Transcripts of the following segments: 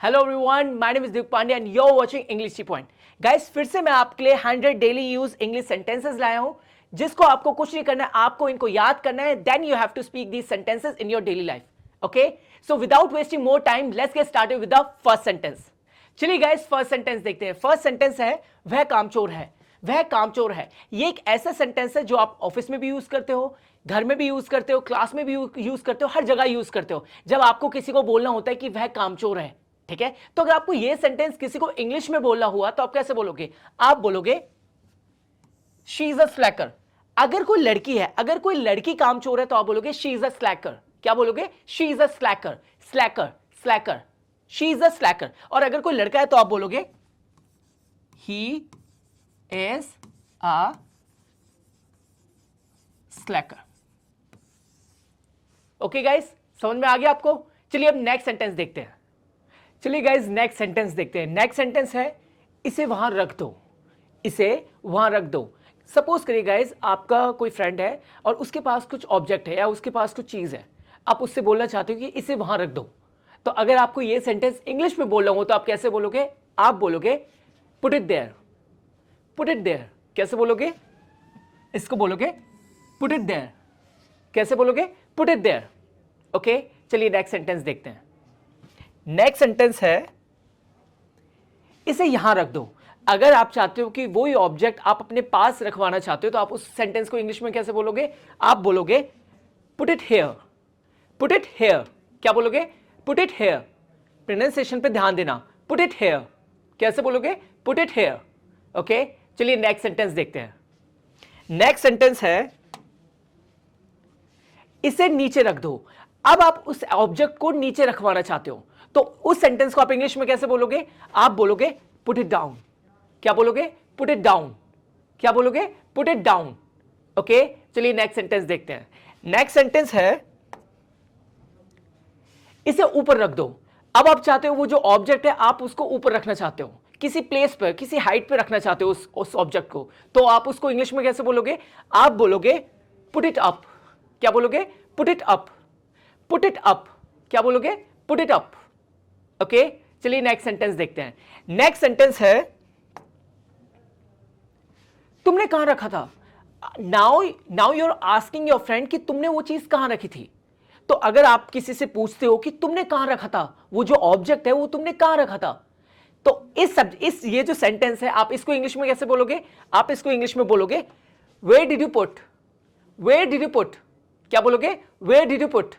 Hello everyone, my name is Deep Pandey and you are watching English T point. Guys, फिर से मैं आपके लिए 100 डेली यूज इंग्लिश सेंटेंसेस लाया हूं, जिसको आपको कुछ नहीं करना है, आपको इनको याद करना है। Then you have to speak these sentences in your daily life. Okay, so without wasting more time, let's get started with the first sentence. चलिए गाइस, फर्स्ट सेंटेंस देखते हैं। फर्स्ट सेंटेंस है वह कामचोर है। वह कामचोर है। ये एक ऐसा सेंटेंस है जो आप ऑफिस में भी यूज करते हो, घर में भी यूज करते हो, क्लास में भी यूज करते हो, हर जगह यूज करते हो जब आपको किसी को बोलना होता है कि वह कामचोर है। ठीक है, तो अगर आपको यह सेंटेंस किसी को इंग्लिश में बोलना हुआ तो आप कैसे बोलोगे? आप बोलोगे शी इज अ स्लैकर। अगर कोई लड़की है, अगर कोई लड़की कामचोर है तो आप बोलोगे शी इज अ स्लैकर। क्या बोलोगे? She is a slacker. Slacker, slacker, she is a slacker. और अगर कोई लड़का है तो आप बोलोगे he is a slacker. Okay guys, समझ में आ गया आपको? चलिए अब नेक्स्ट सेंटेंस देखते हैं। चलिए गाइस, नेक्स्ट सेंटेंस देखते हैं। नेक्स्ट सेंटेंस है इसे वहां रख दो। इसे वहां रख दो। सपोज करिए गाइस, आपका कोई फ्रेंड है और उसके पास कुछ ऑब्जेक्ट है या उसके पास कुछ चीज है, आप उससे बोलना चाहते हो कि इसे वहां रख दो। तो अगर आपको यह सेंटेंस इंग्लिश में बोलना हो तो आप कैसे बोलोगे? आप बोलोगे put it there. Put it there. कैसे बोलोगे? इसको बोलोगे पुट इट देयर। कैसे बोलोगे? Put it there. ओके, चलिए नेक्स्ट सेंटेंस देखते हैं। नेक्स्ट सेंटेंस है इसे यहां रख दो। अगर आप चाहते हो कि वो ही ऑब्जेक्ट आप अपने पास रखवाना चाहते हो तो आप उस सेंटेंस को इंग्लिश में कैसे बोलोगे? आप बोलोगे put it hair. Put it here. क्या बोलोगे? Put it here. प्रोनाउंसिएशन पे ध्यान देना। Put it hair. कैसे बोलोगे? Put it here. ओके, चलिए नेक्स्ट सेंटेंस देखते हैं। नेक्स्ट सेंटेंस है इसे नीचे रख दो। अब आप उस ऑब्जेक्ट को नीचे रखवाना चाहते हो तो उस सेंटेंस को आप इंग्लिश में कैसे बोलोगे? आप बोलोगे पुट इट डाउन। क्या बोलोगे? Put it down. क्या बोलोगे? Put it down. ओके, चलिए नेक्स्ट सेंटेंस देखते हैं। नेक्स्ट सेंटेंस है इसे ऊपर रख दो। अब आप चाहते हो वो जो ऑब्जेक्ट है आप उसको ऊपर रखना चाहते हो, किसी प्लेस पर, किसी हाइट पे रखना चाहते हो उस ऑब्जेक्ट को, तो आप उसको इंग्लिश में कैसे बोलोगे? आप बोलोगे पुट इट अप। क्या बोलोगे? Put it up. Put it up. क्या बोलोगे? Put it up. ओके, चलिए नेक्स्ट सेंटेंस देखते हैं। नेक्स्ट सेंटेंस है तुमने कहां रखा था। Now now you are asking your friend कि तुमने वो चीज कहां रखी थी। तो अगर आप किसी से पूछते हो कि तुमने कहां रखा था, वो जो ऑब्जेक्ट है वो तुमने कहां रखा था, तो इस ये जो सेंटेंस है आप इसको इंग्लिश में कैसे बोलोगे? आप इसको इंग्लिश में बोलोगे where did you put. Where did you put. क्या बोलोगे? Where did you put.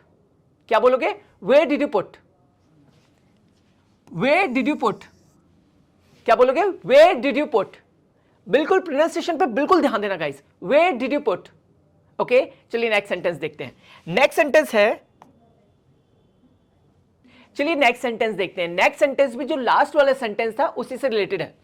क्या बोलोगे? Where did you put. Where did you put. क्या बोलोगे? Where did you put. बिल्कुल प्रोनाउंसिएशन पे बिल्कुल ध्यान देना guys. Where did you put. Okay, चलिए नेक्स्ट सेंटेंस देखते हैं। नेक्स्ट सेंटेंस है चलिए नेक्स्ट सेंटेंस देखते हैं। नेक्स्ट सेंटेंस भी जो लास्ट वाला सेंटेंस था उसी से रिलेटेड है।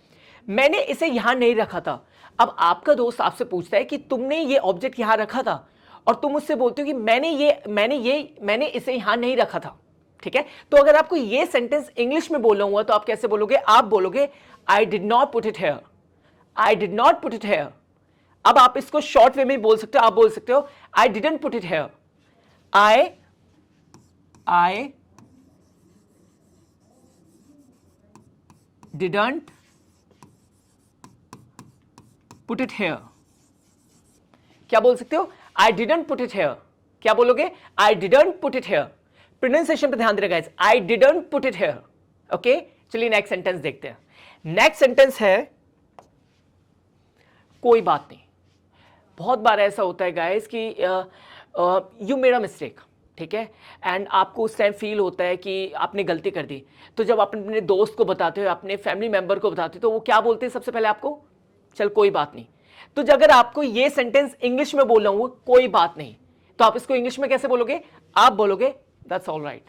मैंने इसे यहां नहीं रखा था। अब आपका दोस्त आपसे पूछता है कि तुमने ये ऑब्जेक्ट यहां रखा था और तुम उससे बोलते हो कि मैंने इसे यहां नहीं रखा था। ठीक है, तो अगर आपको ये सेंटेंस इंग्लिश में बोलना हुआ तो आप कैसे बोलोगे? आप बोलोगे I did not put it here. I did not put it hair. अब आप इसको शॉर्ट वे में बोल सकते हो। आप बोल सकते हो I didn't put it here. I didn't put it here. क्या बोल सकते हो? I didn't put it here. क्या बोलोगे? I didn't put it here. Pronunciation पे ध्यान दे guys. I didn't put it here. Okay, चलिए नेक्स्ट सेंटेंस देखते हैं। नेक्स्ट सेंटेंस है कोई बात नहीं। बहुत बार ऐसा होता है गाइस कि यू मेड अ मिस्टेक। ठीक है, एंड आपको उस टाइम फील होता है कि आपने गलती कर दी। तो जब आप अपने दोस्त को बताते हो, अपने फैमिली मेंबर को बताते हो, तो वो क्या बोलते हैं सबसे पहले आपको? चल कोई बात नहीं। तो अगर आपको ये सेंटेंस इंग्लिश में बोलना हो कोई बात नहीं, तो आप इसको इंग्लिश में कैसे बोलोगे? आप बोलोगे दैट्स ऑल राइट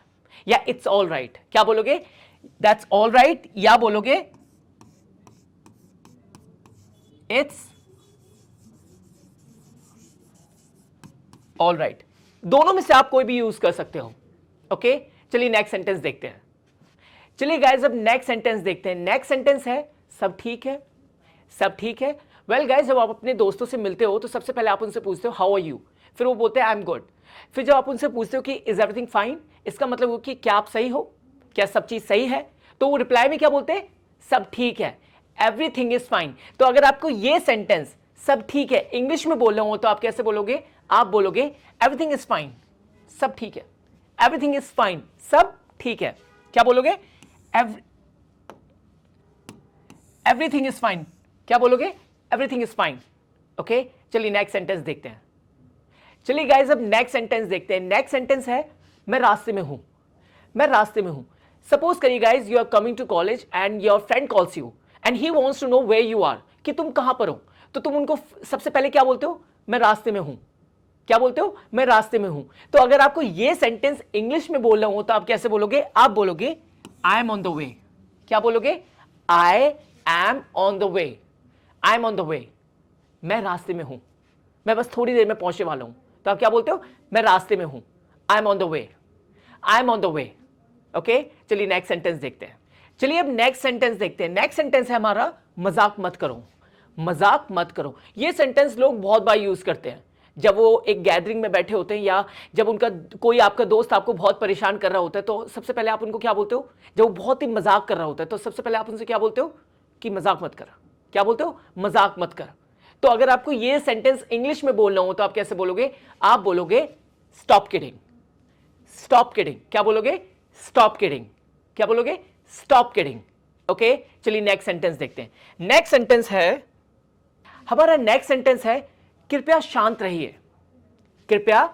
या इट्स ऑल राइट। क्या बोलोगे? दैट्स ऑल राइट या बोलोगे इट्स ऑल राइट। दोनों में से आप कोई भी यूज कर सकते हो। ओके, चलिए नेक्स्ट सेंटेंस देखते हैं। चलिए गाइस, अब नेक्स्ट सेंटेंस देखते हैं। नेक्स्ट सेंटेंस है सब ठीक है। सब ठीक है। वेल गाइस, जब आप अपने दोस्तों से मिलते हो तो सबसे पहले आप उनसे पूछते हो हाउ आर यू। फिर वो बोलते हैं आई एम गुड। फिर जब आप उनसे पूछते हो कि इज एवरीथिंग फाइन, इसका मतलब हो कि क्या आप सही हो, क्या सब चीज सही है, तो वो रिप्लाई में क्या बोलते हैं, सब ठीक है, एवरीथिंग इज फाइन। तो अगर आपको ये सेंटेंस सब ठीक है इंग्लिश में बोल रहा हूं तो आप कैसे बोलोगे, आप बोलोगे एवरीथिंग इज फाइन, सब ठीक है, एवरीथिंग इज फाइन, सब ठीक है। क्या बोलोगे, एवरीथिंग इज फाइन, क्या बोलोगे, एवरीथिंग इज फाइन। ओके, चलिए नेक्स्ट सेंटेंस देखते हैं। चलिए गाइस अब नेक्स्ट सेंटेंस देखते हैं। नेक्स्ट सेंटेंस है मैं रास्ते में हूं, मैं रास्ते में हूं। सपोज करिए guys you are coming to college and your friend calls you and he wants to know where you are, कि तुम कहां पर हो। तो तुम उनको सबसे पहले क्या बोलते हो, मैं रास्ते में हूं। क्या बोलते हो, मैं रास्ते में हूं। तो अगर आपको ये सेंटेंस इंग्लिश में बोल रहा हूं तो आप कैसे बोलोगे, आप बोलोगे I am on the way. क्या बोलोगे, I am on the way, I am on the way, मैं रास्ते में हूं, मैं बस थोड़ी देर में पहुंचने वाला हूं। तो आप क्या बोलते हो, मैं रास्ते में हूं, I am on the way, I am on the way. Okay, चलिए नेक्स्ट सेंटेंस देखते हैं। चलिए अब नेक्स्ट सेंटेंस देखते हैं। नेक्स्ट सेंटेंस है हमारा मजाक मत करो, मजाक मत करो। ये सेंटेंस लोग बहुत बार यूज करते हैं जब वो एक गैदरिंग में बैठे होते हैं या जब उनका कोई आपका दोस्त आपको बहुत परेशान कर रहा होता है तो सबसे पहले आप उनको क्या बोलते हो, जब वो बहुत ही मजाक कर रहा होता है तो सबसे पहले आप उनसे क्या बोलते हो कि मजाक मत कर। क्या बोलते हो, मजाक मत कर। तो अगर आपको ये सेंटेंस इंग्लिश में बोलना हो तो आप कैसे बोलोगे, आप बोलोगे स्टॉप किडिंग, स्टॉप किडिंग। क्या बोलोगे, स्टॉप किडिंग। क्या बोलोगे, स्टॉप किडिंग। ओके, चलिए नेक्स्ट सेंटेंस देखते हैं। नेक्स्ट सेंटेंस है हमारा, नेक्स्ट सेंटेंस है कृपया शांत रहिए, कृपया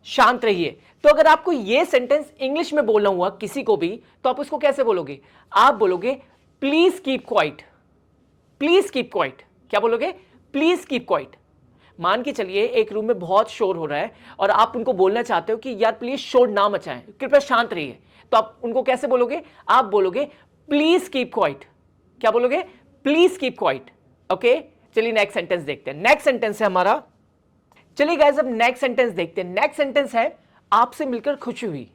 शांत रहिए। तो अगर आपको यह सेंटेंस इंग्लिश में बोलना हुआ किसी को भी तो आप उसको कैसे बोलोगे, आप बोलोगे please keep quiet, please keep quiet. क्या बोलोगे, प्लीज कीप क्वाइट। मान के चलिए एक रूम में बहुत शोर हो रहा है और आप उनको बोलना चाहते हो कि यार प्लीज शोर ना मचाएं, कृपया शांत रहिए। तो आप उनको कैसे बोलोगे, आप बोलोगे प्लीज कीप क्वाइट। क्या बोलोगे, प्लीज कीप क्वाइट। ओके, चलिए नेक्स्ट सेंटेंस देखते हैं। नेक्स्ट सेंटेंस है हमारा, चलिए गाइस अब नेक्स्ट सेंटेंस देखते हैं। नेक्स्ट सेंटेंस है आपसे मिलकर खुशी हुई,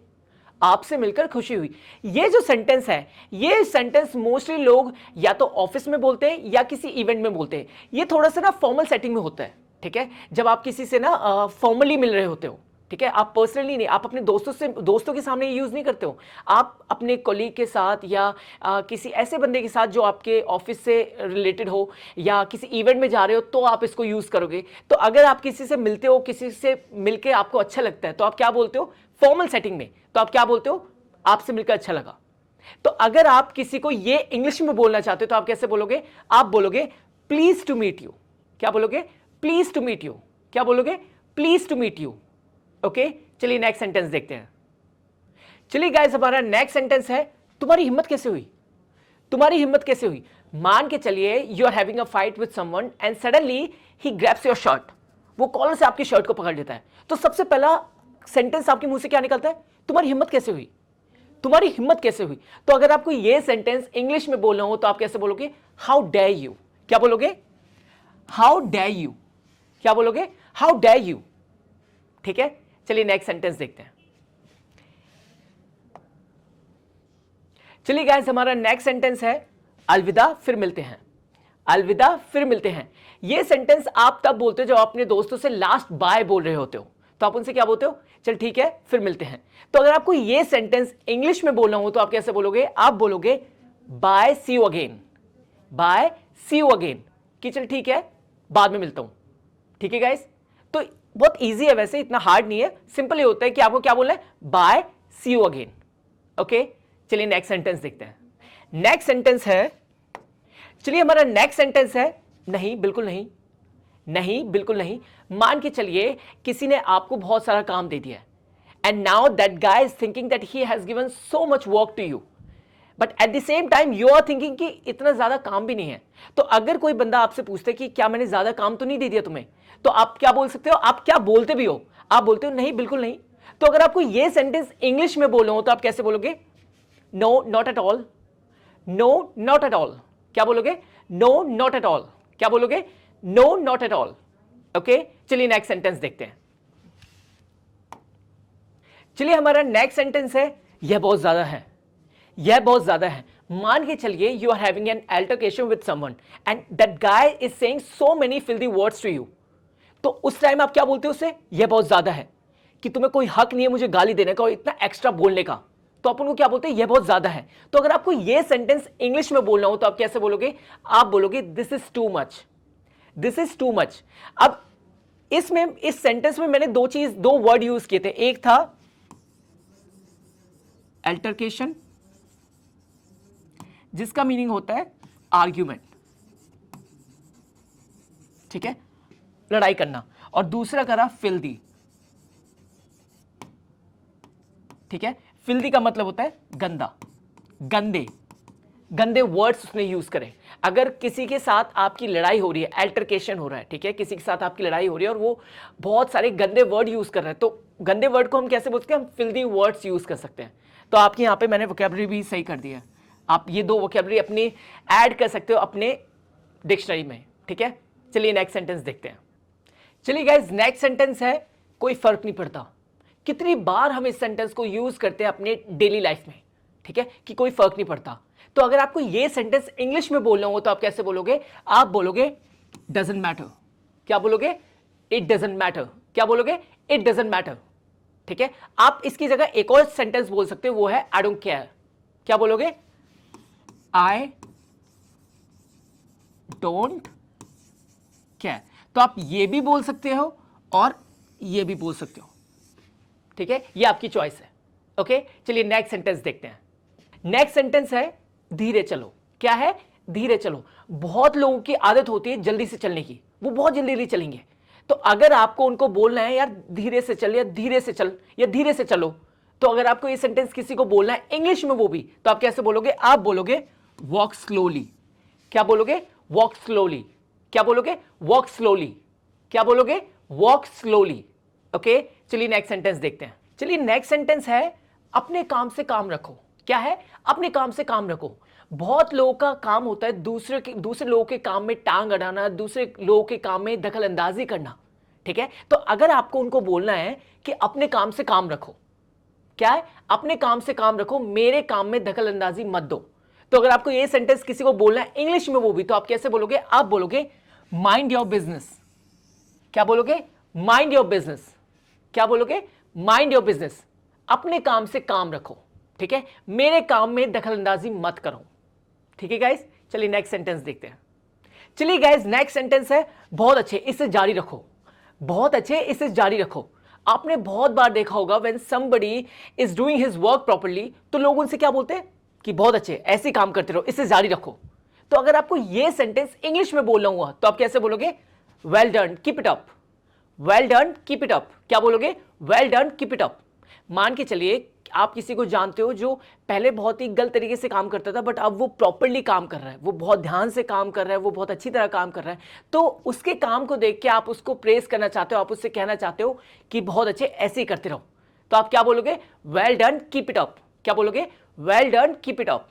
आपसे मिलकर खुशी हुई। ये जो सेंटेंस है, ये सेंटेंस मोस्टली लोग या तो ऑफिस में बोलते हैं या किसी इवेंट में बोलते हैं। ये थोड़ा सा ना फॉर्मल सेटिंग में होता है, ठीक है, जब आप किसी से ना फॉर्मली मिल रहे होते हो, ठीक है, आप पर्सनली नहीं, आप अपने दोस्तों के सामने यूज नहीं करते हो, आप अपने कोलीग के साथ या किसी ऐसे बंदे के साथ जो आपके ऑफिस से रिलेटेड हो या किसी इवेंट में जा रहे हो तो आप इसको यूज करोगे। तो अगर आप किसी से मिलते हो, किसी से मिलके आपको अच्छा लगता है तो आप क्या बोलते हो, फॉर्मल सेटिंग में तो आप क्या बोलते हो, आपसे मिलकर अच्छा लगा। तो अगर आप किसी को ये इंग्लिश में बोलना चाहते हो तो आप कैसे बोलोगे, आप बोलोगे प्लीज टू मीट यू। क्या बोलोगे, प्लीज टू मीट यू। क्या बोलोगे, please to meet you. Okay, चलिए नेक्स्ट सेंटेंस देखते हैं। चलिए गाइस हमारा नेक्स्ट सेंटेंस है तुम्हारी हिम्मत कैसे हुई, तुम्हारी हिम्मत कैसे हुई। मान के चलिए you are having a fight with someone and suddenly he grabs your shirt, वो कॉलर से आपकी शर्ट को पकड़ लेता है। तो सबसे पहला सेंटेंस आपके मुंह से क्या निकलता है, तुम्हारी हिम्मत कैसे हुई, तुम्हारी हिम्मत कैसे हुई। तो अगर आपको यह सेंटेंस इंग्लिश में बोलना हो तो आप कैसे बोलोगे, हाउ डेयर यू। क्या बोलोगे, हाउ डेयर यू। क्या बोलोगे, हाउ डेयर यू। ठीक है, चलिए नेक्स्ट सेंटेंस देखते हैं। चलिए गाइस हमारा नेक्स्ट सेंटेंस है अलविदा फिर मिलते हैं, अलविदा फिर मिलते हैं। यह सेंटेंस आप तब बोलते हो जब आप अपने दोस्तों से लास्ट बाय बोल रहे होते हो तो आप उनसे क्या बोलते हो, चल ठीक है फिर मिलते हैं। तो अगर आपको यह सेंटेंस इंग्लिश में बोलना हो तो आप कैसे बोलोगे, आप बोलोगे bye see you again, bye see you again, कि चल ठीक है बाद में मिलता हूं। ठीक है गाइस, तो बहुत इजी है, वैसे इतना हार्ड नहीं है, सिंपल ही होता है कि आपको क्या बोलना है, bye see you again. Okay, चलिए नेक्स्ट सेंटेंस देखते हैं। नेक्स्ट सेंटेंस है, चलिए हमारा नेक्स्ट सेंटेंस है नहीं बिल्कुल नहीं, नहीं बिल्कुल नहीं। मान के चलिए किसी ने आपको बहुत सारा काम दे दिया and now that guy is thinking that he has given so much work to you, but at the same time you are thinking कि इतना ज्यादा काम भी नहीं है। तो अगर कोई बंदा आपसे पूछते कि क्या मैंने ज्यादा काम तो नहीं दे दिया तुम्हें, तो आप क्या बोल सकते हो, आप क्या बोलते भी हो, आप बोलते हो नहीं बिल्कुल नहीं। तो अगर आपको यह सेंटेंस इंग्लिश में बोलना हो तो आप कैसे बोलोगे, no not at all, no not at all. क्या बोलोगे, नो नॉट एट ऑल। क्या बोलोगे, no not at all. Okay, चलिए नेक्स्ट सेंटेंस देखते हैं। चलिए हमारा नेक्स्ट सेंटेंस है यह बहुत ज्यादा है, यह बहुत ज्यादा है। मान के चलिए you are having an altercation with someone and that guy is saying so many filthy words to you. तो उस टाइम आप क्या बोलते हो उससे, यह बहुत ज्यादा है, कि तुम्हें कोई हक नहीं है मुझे गाली देने का और इतना एक्स्ट्रा बोलने का। तो अपन को क्या बोलते हैं, ये बहुत ज्यादा है। तो अगर आपको ये सेंटेंस इंग्लिश में बोलना हो तो आप कैसे बोलोगे, आप बोलोगे this is too much, this is too much. अब इसमें, इस सेंटेंस में मैंने दो वर्ड यूज किए थे, एक था अल्टरकेशन जिसका मीनिंग होता है आर्ग्यूमेंट, ठीक है, लड़ाई करना, और दूसरा करा फिल्दी, ठीक है। फिल्दी का मतलब होता है गंदा, गंदे, गंदे वर्ड्स उसने यूज करे। अगर किसी के साथ आपकी लड़ाई हो रही है, अल्टरकेशन हो रहा है, ठीक है, किसी के साथ आपकी लड़ाई हो रही है और वो बहुत सारे गंदे वर्ड यूज कर रहे हैं, तो गंदे वर्ड को हम कैसे बोलते हैं, हम फिल्दी वर्ड्स यूज कर सकते हैं। तो आपके यहाँ पे मैंने वोकैबुलरी भी सही कर दिया है, आप ये दो वोकैबुलरी अपनी ऐड कर सकते हो अपने डिक्शनरी में, ठीक है। चलिए नेक्स्ट सेंटेंस देखते हैं। चलिए गाइस, नेक्स्ट सेंटेंस है कोई फर्क नहीं पड़ता। कितनी बार हम इस सेंटेंस को यूज करते हैं अपने डेली लाइफ में, ठीक है, कि कोई फर्क नहीं पड़ता। तो अगर आपको ये सेंटेंस इंग्लिश में बोलना हो तो आप कैसे बोलोगे, आप बोलोगे डजंट मैटर। क्या बोलोगे, इट डजंट मैटर। क्या बोलोगे, इट डजंट मैटर, ठीक है। आप इसकी जगह एक और सेंटेंस बोल सकते हो, वो है आई डोंट केयर। क्या बोलोगे, आई डोंट केयर। तो आप ये भी बोल सकते हो और ये भी बोल सकते हो, ठीक है, ये आपकी चॉइस है। ओके, चलिए नेक्स्ट सेंटेंस देखते हैं। नेक्स्ट सेंटेंस है धीरे चलो। क्या है, धीरे चलो। बहुत लोगों की आदत होती है जल्दी से चलने की, वो बहुत जल्दी चलेंगे। तो अगर आपको उनको बोलना है यार धीरे से चल, या धीरे से चल, या धीरे से चलो, तो अगर आपको ये सेंटेंस किसी को बोलना है इंग्लिश में वो भी, तो आप कैसे बोलोगे, आप बोलोगे वॉक स्लोली। क्या बोलोगे, वॉक स्लोली। क्या बोलोगे, वॉक स्लोली। क्या बोलोगे, वॉक स्लोली। ओके, चलिए नेक्स्ट सेंटेंस देखते हैं। चलिए नेक्स्ट सेंटेंस है अपने काम से काम रखो। क्या है, अपने काम से काम रखो। बहुत लोगों का काम होता है दूसरे लोगों के काम में टांग अड़ाना, दूसरे लोगों के काम में दखल अंदाजी करना, ठीक है। तो अगर आपको उनको बोलना है कि अपने काम से काम रखो, क्या है, अपने काम से काम रखो, मेरे काम में दखल अंदाजी मत दो। तो अगर आपको ये सेंटेंस किसी को बोलना है इंग्लिश में वो भी, तो आप कैसे बोलोगे, आप बोलोगे माइंड योर बिजनेस। क्या बोलोगे, माइंड योर बिजनेस। क्या बोलोगे, माइंड योर बिजनेस। अपने काम से काम रखो, ठीक है, मेरे काम में दखलंदाजी मत करो, ठीक है गाइस। चलिए नेक्स्ट सेंटेंस देखते हैं। चलिए गाइस, नेक्स्ट सेंटेंस है बहुत अच्छे, इसे जारी रखो। बहुत अच्छे, इसे जारी रखो। आपने बहुत बार देखा होगा when somebody is doing his work properly, तो लोग उनसे क्या बोलते हैं कि बहुत अच्छे, ऐसे काम करते रहो, इसे जारी रखो। तो अगर आपको यह सेंटेंस इंग्लिश में बोलना हुआ तो आप कैसे बोलोगे, well done, keep it up. Well done, keep it up. क्या बोलोगे, well done, keep it up. मान के चलिए आप किसी को जानते हो जो पहले बहुत ही गलत तरीके से काम करता था, बट अब वो प्रॉपर्ली काम कर रहा है, वो बहुत ध्यान से काम कर रहा है, वो बहुत अच्छी तरह काम कर रहा है। तो उसके काम को देख के आप उसको प्रेस करना चाहते हो, आप उससे कहना चाहते हो कि बहुत अच्छे, ऐसे ही करते रहो। तो आप क्या बोलोगे, well done, keep it up. क्या बोलोगे, well done, keep it up.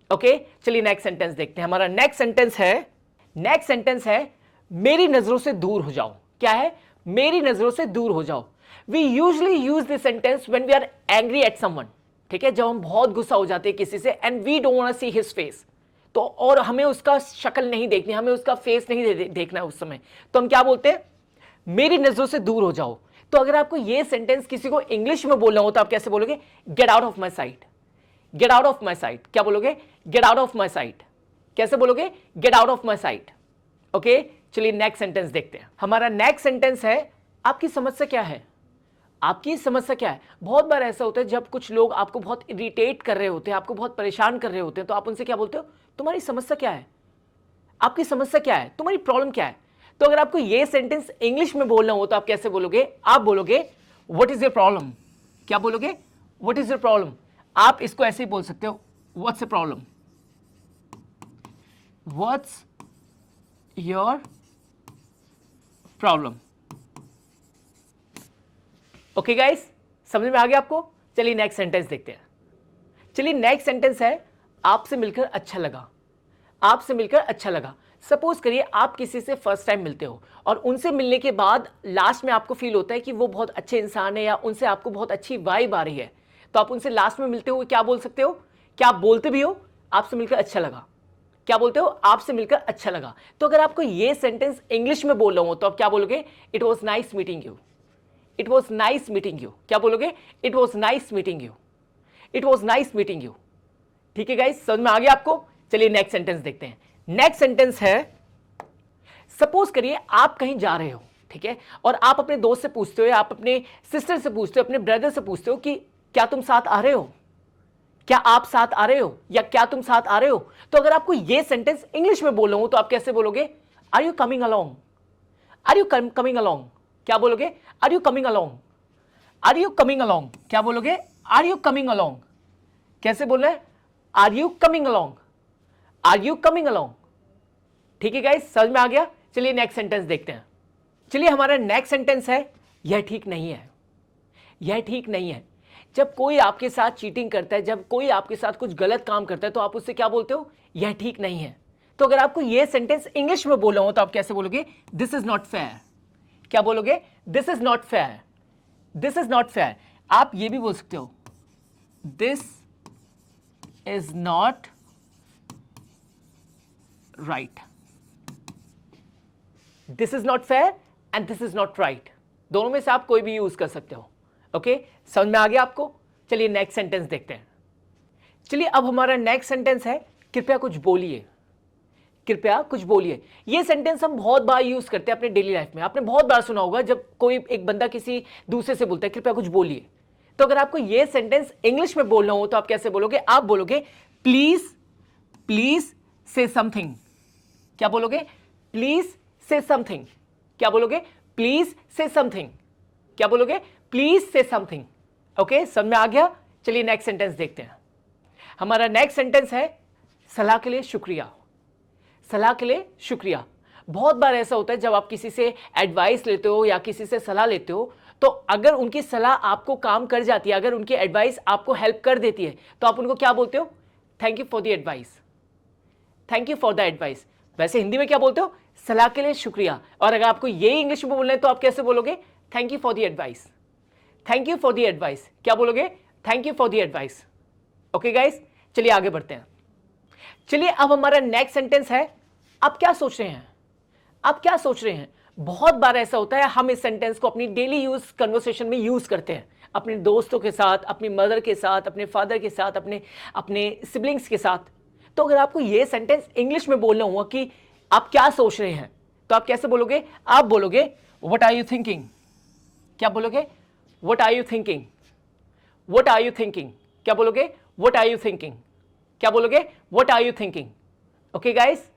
Okay, चलिए नेक्स्ट सेंटेंस देखते हैं। हमारा नेक्स्ट सेंटेंस है मेरी नजरों से दूर हो जाओ। क्या है, मेरी नजरों से दूर हो जाओ। We usually use this sentence when we are angry at someone, ठीक है, जब हम बहुत गुस्सा हो जाते हैं किसी से, and we don't want to see his face. तो और हमें उसका शक्ल नहीं देखनी, हमें उसका फेस नहीं देखना है उस समय, तो हम क्या बोलते हैं, मेरी नजरों से दूर हो जाओ। तो अगर आपको यह सेंटेंस किसी को इंग्लिश में बोलना हो तो आप कैसे बोलोगे, get out of my site. Get out of my site. क्या बोलोगे, get out of my site. कैसे बोलोगे, get out of my site. Okay, चलिए नेक्स्ट सेंटेंस देखते हैं। हमारा नेक्स्ट सेंटेंस है आपकी समस्या क्या है। आपकी समस्या क्या है। बहुत बार ऐसा होता है जब कुछ लोग आपको बहुत इरिटेट कर रहे होते हैं, आपको बहुत परेशान कर रहे होते हैं, तो आप उनसे क्या बोलते हो, तुम्हारी समस्या क्या है, आपकी समस्या क्या है, तुम्हारी प्रॉब्लम क्या है। तो अगर आपको यह सेंटेंस इंग्लिश में बोलना हो तो आप कैसे बोलोगे, आप बोलोगे व्हाट इज योर प्रॉब्लम। क्या बोलोगे, व्हाट इज योर प्रॉब्लम। आप इसको ऐसे ही बोल सकते हो, what's a problem, what's your problem. Okay guys, समझ में आ गया आपको। चलिए नेक्स्ट सेंटेंस देखते हैं। चलिए नेक्स्ट सेंटेंस है आपसे मिलकर अच्छा लगा। आपसे मिलकर अच्छा लगा। सपोज करिए आप किसी से फर्स्ट टाइम मिलते हो और उनसे मिलने के बाद लास्ट में आपको फील होता है कि वो बहुत अच्छे इंसान है या उनसे आपको बहुत अच्छी वाइब आ रही है, तो आप उनसे लास्ट में मिलते हो क्या बोल सकते हो, क्या आप बोलते भी हो, आपसे मिलकर अच्छा लगा। क्या बोलते हो, आपसे मिलकर अच्छा लगा। तो अगर आपको ये सेंटेंस इंग्लिश में बोल रहा हूं तो आप क्या बोलोगे, it was nice meeting you. It was nice meeting you. क्या बोलोगे, it was nice meeting you. It was nice meeting you. ठीक है गाइस, समझ में आ गया आपको? चलिए नेक्स्ट सेंटेंस देखते हैं। नेक्स्ट सेंटेंस है, सपोज करिए आप कहीं जा रहे हो, ठीक है, और आप अपने दोस्त से पूछते हो, या आप अपने सिस्टर से पूछते हो, अपने ब्रदर से पूछते हो कि क्या तुम साथ आ रहे हो, क्या आप साथ आ रहे हो, या क्या तुम साथ आ रहे हो। तो अगर आपको यह सेंटेंस इंग्लिश में बोलना हो तो आप कैसे बोलोगे? Are you coming along, are you coming along, क्या बोलोगे? Are you coming along, are you coming along, क्या बोलोगे? Are you coming along. कैसे बोल रहे हैं? Are you coming along, are you coming along. ठीक है गाइस, समझ में आ गया? चलिए नेक्स्ट सेंटेंस देखते हैं। चलिए हमारा नेक्स्ट सेंटेंस है, यह ठीक नहीं है, यह ठीक नहीं है। जब कोई आपके साथ चीटिंग करता है, जब कोई आपके साथ कुछ गलत काम करता है, तो आप उससे क्या बोलते हो? यह ठीक नहीं है। तो अगर आपको यह सेंटेंस इंग्लिश में बोलना हो तो आप कैसे बोलोगे? This is not fair. क्या बोलोगे? This is not fair, this is not fair. आप यह भी बोल सकते हो, this is not right, this is not fair and this is not right. दोनों में से आप कोई भी यूज कर सकते हो। ओके, समझ में आ गया आपको? चलिए नेक्स्ट सेंटेंस देखते हैं। चलिए अब हमारा नेक्स्ट सेंटेंस है, कृपया कुछ बोलिए, कृपया कुछ बोलिए। ये सेंटेंस हम बहुत बार यूज करते हैं अपने डेली लाइफ में। आपने बहुत बार सुना होगा जब कोई एक बंदा किसी दूसरे से बोलता है कृपया कुछ बोलिए। तो अगर आपको ये सेंटेंस इंग्लिश में बोलना हो तो आप कैसे बोलोगे? आप बोलोगे प्लीज, प्लीज से समथिंग। क्या बोलोगे? प्लीज से समथिंग। क्या बोलोगे? प्लीज से समथिंग। क्या बोलोगे? प्लीज से समथिंग। ओके, समझ में आ गया? चलिए नेक्स्ट सेंटेंस देखते हैं। हमारा नेक्स्ट सेंटेंस है, सलाह के लिए शुक्रिया, सलाह के लिए शुक्रिया। बहुत बार ऐसा होता है जब आप किसी से एडवाइस लेते हो या किसी से सलाह लेते हो, तो अगर उनकी सलाह आपको काम कर जाती है, अगर उनकी एडवाइस आपको हेल्प कर देती है, तो आप उनको क्या बोलते हो? Thank you for the advice, thank you for the advice. वैसे हिंदी में क्या बोलते हो? सलाह के लिए शुक्रिया। और अगर आपको ये इंग्लिश में बोलना है तो आप कैसे बोलोगे? Thank you for the advice, thank you for the advice. क्या बोलोगे? Thank you for the advice. Okay guys, चलिए आगे बढ़ते हैं। चलिए अब हमारा नेक्स्ट सेंटेंस है, आप क्या सोच रहे हैं, आप क्या सोच रहे हैं। बहुत बार ऐसा होता है हम इस सेंटेंस को अपनी डेली यूज कन्वर्सेशन में यूज करते हैं, अपने दोस्तों के साथ, अपनी मदर के साथ, अपने फादर के साथ, अपने सिबलिंग्स के साथ। तो अगर आपको यह सेंटेंस इंग्लिश में बोलना हुआ कि आप क्या सोच रहे हैं, तो आप कैसे बोलोगे? आप बोलोगे व्हाट आर यू थिंकिंग। क्या बोलोगे? What are you thinking, what are you thinking. क्या बोलोगे? What are you thinking. क्या बोलोगे? What are you thinking. Okay guys,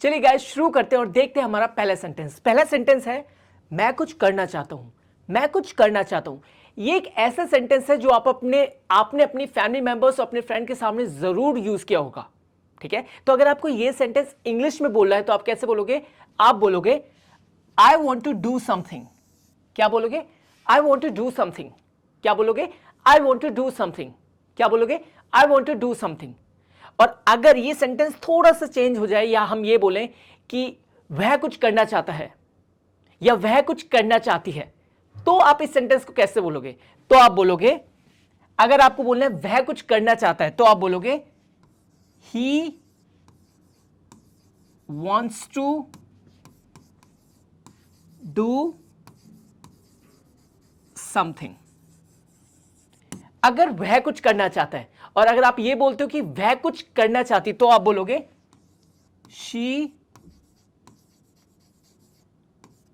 चलिए गाइस शुरू करते हैं और देखते हैं हमारा पहला सेंटेंस। पहला सेंटेंस है, मैं कुछ करना चाहता हूं, मैं कुछ करना चाहता हूं। ये एक ऐसा सेंटेंस है जो आपने अपनी फैमिली मेंबर्स और अपने फ्रेंड के सामने जरूर यूज किया होगा। ठीक है, तो अगर आपको ये सेंटेंस इंग्लिश में बोलना है तो आप कैसे बोलोगे? आप बोलोगे I want to do something. क्या बोलोगे? I want to do something. क्या बोलोगे? I want to do something. क्या बोलोगे? I want to do something. और अगर ये सेंटेंस थोड़ा सा चेंज हो जाए, या हम ये बोलें कि वह कुछ करना चाहता है या वह कुछ करना चाहती है, तो आप इस सेंटेंस को कैसे बोलोगे? तो आप बोलोगे, अगर आपको बोलना है वह कुछ करना चाहता है, तो आप बोलोगे he wants to do something. अगर वह कुछ करना चाहता है, और अगर आप ये बोलते हो कि वह कुछ करना चाहती, तो आप बोलोगे she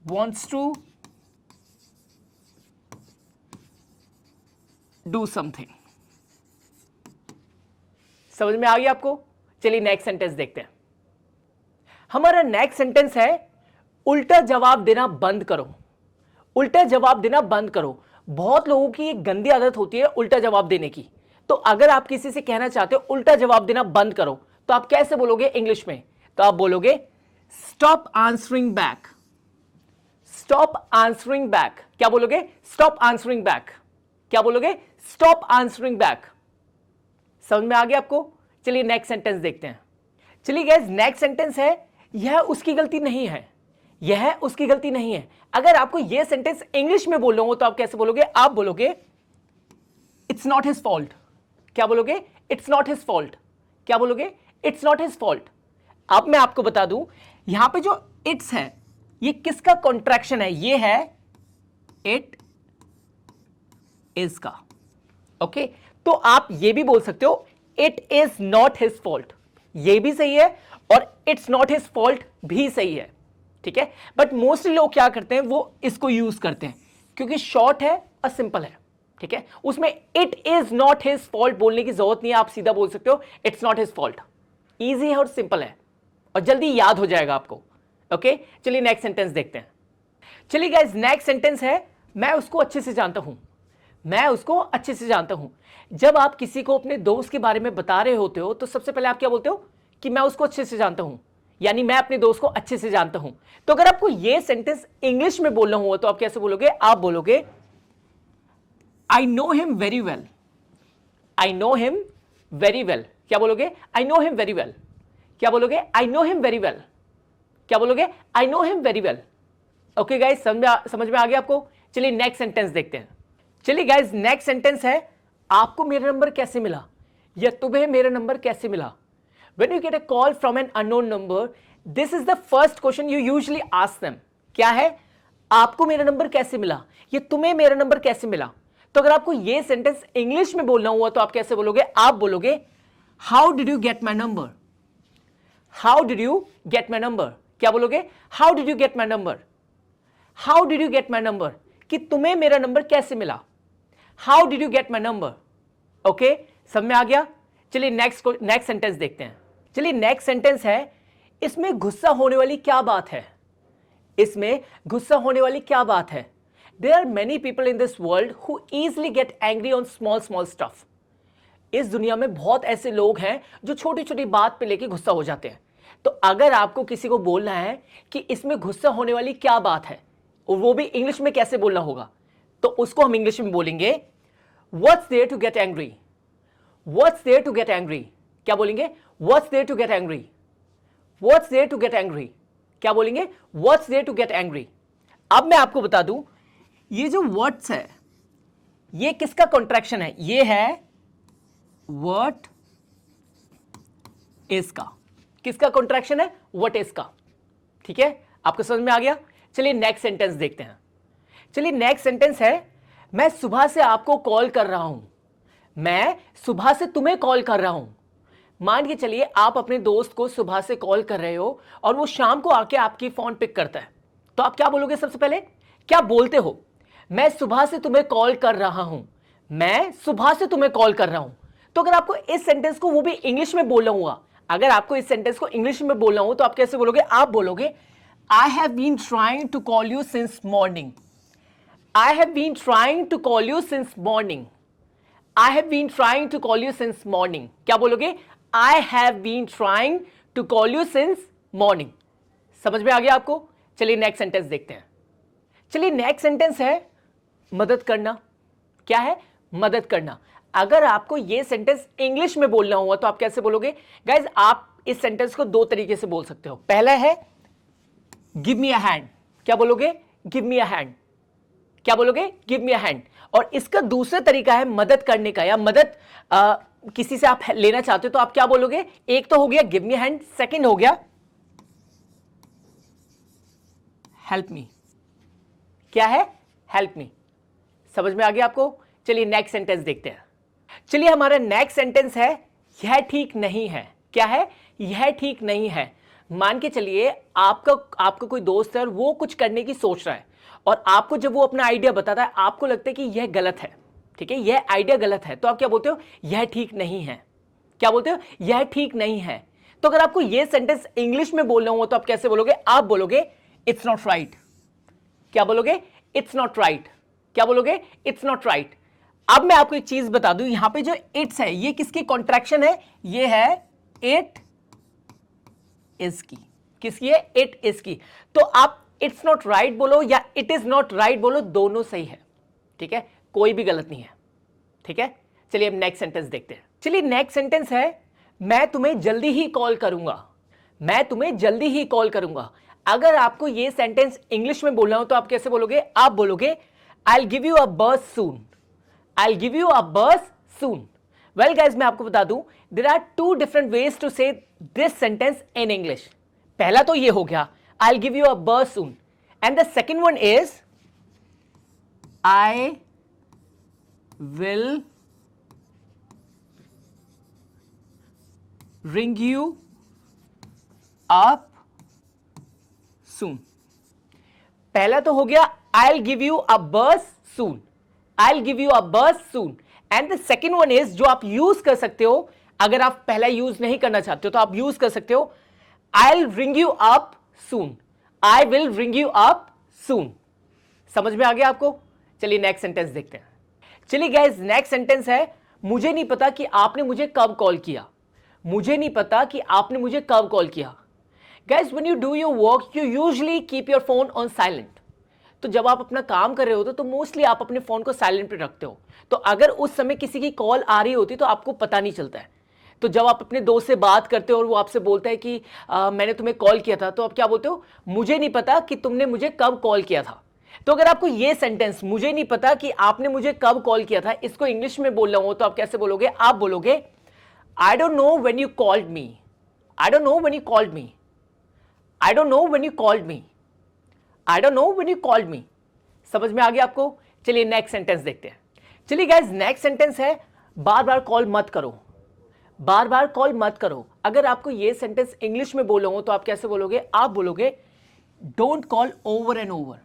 wants to do something. समझ में आ गया आपको? चलिए नेक्स्ट सेंटेंस देखते हैं। हमारा नेक्स्ट सेंटेंस है, उल्टा जवाब देना बंद करो, उल्टा जवाब देना बंद करो। बहुत लोगों की एक गंदी आदत होती है उल्टा जवाब देने की। तो अगर आप किसी से कहना चाहते हो उल्टा जवाब देना बंद करो, तो आप कैसे बोलोगे इंग्लिश में? तो आप बोलोगे stop answering back, stop answering back. क्या बोलोगे? Stop answering back. क्या बोलोगे? Stop answering back. समझ में आ गया आपको? चलिए नेक्स्ट सेंटेंस देखते हैं। चलिए गाइस, नेक्स्ट सेंटेंस है, यह उसकी गलती नहीं है, यह उसकी गलती नहीं है। अगर आपको यह सेंटेंस इंग्लिश में बोलना हो तो आप कैसे बोलोगे? आप बोलोगे इट्स नॉट हिज फॉल्ट। क्या बोलोगे? It's not his fault. क्या बोलोगे? It's not his fault. अब मैं आपको बता दूं, यहां पे जो इट्स है ये किसका कॉन्ट्रैक्शन है? ये है इट इज का। ओके, तो आप ये भी बोल सकते हो it is not his fault, ये भी सही है, और इट्स नॉट हिज फॉल्ट भी सही है, ठीक है। बट मोस्टली लोग क्या करते हैं, वो इसको यूज करते हैं क्योंकि शॉर्ट है और सिंपल है, ठीक है। उसमें it is not his fault बोलने की जरूरत नहीं है, आप सीधा बोल सकते हो it's not his fault. Easy है और सिंपल है और जल्दी याद हो जाएगा आपको। ओके, चलिए नेक्स्ट सेंटेंस देखते हैं। चलिए गाइस, नेक्स्ट सेंटेंस है मैं उसको अच्छे से जानता हूं। मैं उसको अच्छे से जानता हूं। जब आप किसी को अपने दोस्त के बारे में बता रहे होते हो तो सबसे पहले आप क्या बोलते हो कि मैं उसको अच्छे से जानता हूं, यानी मैं अपने दोस्त को अच्छे से जानता हूं। तो अगर आपको यह सेंटेंस इंग्लिश में बोलना हुआ तो आप कैसे बोलोगे? आप बोलोगे I know him very well. I know him very well. क्या बोलोगे? I know him very well. क्या बोलोगे? I know him very well. क्या बोलोगे? I know him very well. Okay guys, समझ में आ गया आपको? चलिए नेक्स्ट सेंटेंस देखते हैं। चलिए गाइस, नेक्स्ट सेंटेंस है आपको मेरा नंबर कैसे मिला, या तुम्हें मेरा नंबर कैसे मिला। When you get a call from an unknown number, this is the first question you usually ask them. क्या है? आपको मेरा नंबर कैसे मिला, या तुम्हें मेरा नंबर कैसे मिला। तो अगर आपको ये सेंटेंस इंग्लिश में बोलना हुआ तो आप कैसे बोलोगे? आप बोलोगे how did you get my number. How did you get my number. क्या बोलोगे? How did you get my number. How did you get my number, कि तुम्हें मेरा नंबर कैसे मिला। How did you get my number. Okay, सब में आ गया। चलिए नेक्स्ट सेंटेंस देखते हैं। चलिए नेक्स्ट सेंटेंस है इसमें गुस्सा होने वाली क्या बात है। इसमें गुस्सा होने वाली क्या बात है। There are many people in this world who easily get angry on small small stuff. इस दुनिया में बहुत ऐसे लोग हैं जो छोटी छोटी बात पे लेके गुस्सा हो जाते हैं। तो अगर आपको किसी को बोलना है कि इसमें गुस्सा होने वाली क्या बात है, और वो भी इंग्लिश में कैसे बोलना होगा, तो उसको हम इंग्लिश में बोलेंगे what's there to get angry. What's there to get angry. क्या बोलेंगे? What's there to get angry. What's there to get angry. क्या बोलेंगे? What's there to get angry. अब मैं आपको बता दूं, ये जो व्हाट्स है ये किसका कॉन्ट्रैक्शन है? ये है व्हाट इज का। किसका कॉन्ट्रैक्शन है? व्हाट इज का। ठीक है, आपको समझ में आ गया। चलिए नेक्स्ट सेंटेंस देखते हैं। चलिए नेक्स्ट सेंटेंस है मैं सुबह से आपको कॉल कर रहा हूं। मैं सुबह से तुम्हें कॉल कर रहा हूं। मान के चलिए आप अपने दोस्त को सुबह से कॉल कर रहे हो और वो शाम को आके आपकी फोन पिक करता है, तो आप क्या बोलोगे? सबसे पहले क्या बोलते हो? मैं सुबह से तुम्हें कॉल कर रहा हूं। मैं सुबह से तुम्हें कॉल कर रहा हूं। तो अगर आपको इस सेंटेंस को वो भी इंग्लिश में बोलना हुआ, अगर आपको इस सेंटेंस को इंग्लिश में बोलना हो तो आप कैसे बोलोगे? आप बोलोगे I have been trying to call you since morning. I have been trying to call you since morning. I have been trying to call you since morning. क्या बोलोगे? I have been trying to call you since morning. समझ में आ गया आपको? चलिए next sentence देखते हैं। चलिए नेक्स्ट सेंटेंस है मदद करना। क्या है? मदद करना। अगर आपको यह सेंटेंस इंग्लिश में बोलना हुआ तो आप कैसे बोलोगे? गाइज, आप इस सेंटेंस को दो तरीके से बोल सकते हो। पहला है गिव मी अ हैंड। क्या बोलोगे? Give me a hand. क्या बोलोगे? Give me a hand. और इसका दूसरा तरीका है मदद करने का, या मदद किसी से आप लेना चाहते हो तो आप क्या बोलोगे? एक तो हो गया गिव मी हैंड, सेकंड हो गया हेल्प मी। क्या है? Help me. समझ में आ गया आपको? चलिए नेक्स्ट सेंटेंस देखते हैं। चलिए हमारा नेक्स्ट सेंटेंस है यह ठीक नहीं है। क्या है? यह ठीक नहीं है। मान के चलिए आपका कोई दोस्त है और वो कुछ करने की सोच रहा है, और आपको जब वो अपना आइडिया बताता है आपको लगता है कि यह गलत है, ठीक है, यह आइडिया गलत है, तो आप क्या बोलते हो? यह ठीक नहीं है। क्या बोलते हो? यह ठीक नहीं है। तो अगर आपको यह सेंटेंस इंग्लिश में बोलना हो तो आप कैसे बोलोगे? आप बोलोगे इट्स नॉट राइट। क्या बोलोगे? It's not right. क्या बोलोगे? It's not right. अब मैं आपको एक चीज बता दूं, यहां पे जो इट्स है ये किसकी कॉन्ट्रैक्शन है? ये है इट इज की। किसकी है? इट इज की। तो आप इट्स नॉट राइट बोलो या इट इज नॉट राइट बोलो, दोनों सही है, ठीक है, कोई भी गलत नहीं है, ठीक है। चलिए अब नेक्स्ट सेंटेंस देखते हैं। चलिए नेक्स्ट सेंटेंस है मैं तुम्हें जल्दी ही कॉल करूंगा। मैं तुम्हें जल्दी ही कॉल करूंगा। अगर आपको यह सेंटेंस इंग्लिश में बोलना हो तो आप कैसे बोलोगे? आप बोलोगे I will give you a buzz soon. I will give you a buzz soon. Well guys, मैं आपको बता दूं there are two different ways to say this sentence in English. पहला तो ये हो गया I will give you a buzz soon, and the second one is I will ring you up soon. पहला तो हो गया I will give you a buzz soon, I will give you a buzz soon. And the second one is जो आप use कर सकते हो, अगर आप पहला यूज नहीं करना चाहते हो तो आप यूज कर सकते हो I will ring you up soon, I will ring you up सून। समझ में आ गया आपको? चलिए नेक्स्ट सेंटेंस देखते हैं। चलिए गाइस नेक्स्ट सेंटेंस है मुझे नहीं पता कि आपने मुझे कब कॉल किया। मुझे नहीं पता कि आपने मुझे कब कॉल किया। Guys when you do your work you usually keep your phone on silent. तो जब आप अपना काम कर रहे होते तो मोस्टली आप अपने फोन को साइलेंट पे रखते हो, तो अगर उस समय किसी की कॉल आ रही होती तो आपको पता नहीं चलता है। तो जब आप अपने दोस्त से बात करते हो और वो आपसे बोलता है कि मैंने तुम्हें कॉल किया था, तो आप क्या बोलते हो? मुझे नहीं पता कि तुमने मुझे कब कॉल किया था। तो अगर आपको ये सेंटेंस मुझे नहीं पता कि आपने मुझे कब कॉल किया था इसको इंग्लिश में बोल रहा हूं तो आप कैसे बोलोगे? आप बोलोगे I don't know when you called me, I don't know when you called me, I don't know when you called me, I don't know when you called me. समझ में आ गया आपको? चलिए नेक्स्ट सेंटेंस देखते हैं। चलिए गाइस नेक्स्ट सेंटेंस है बार बार call मत करो, बार बार कॉल मत करो। अगर आपको ये सेंटेंस इंग्लिश में बोलो हो तो आप कैसे बोलोगे? आप बोलोगे don't call over and over.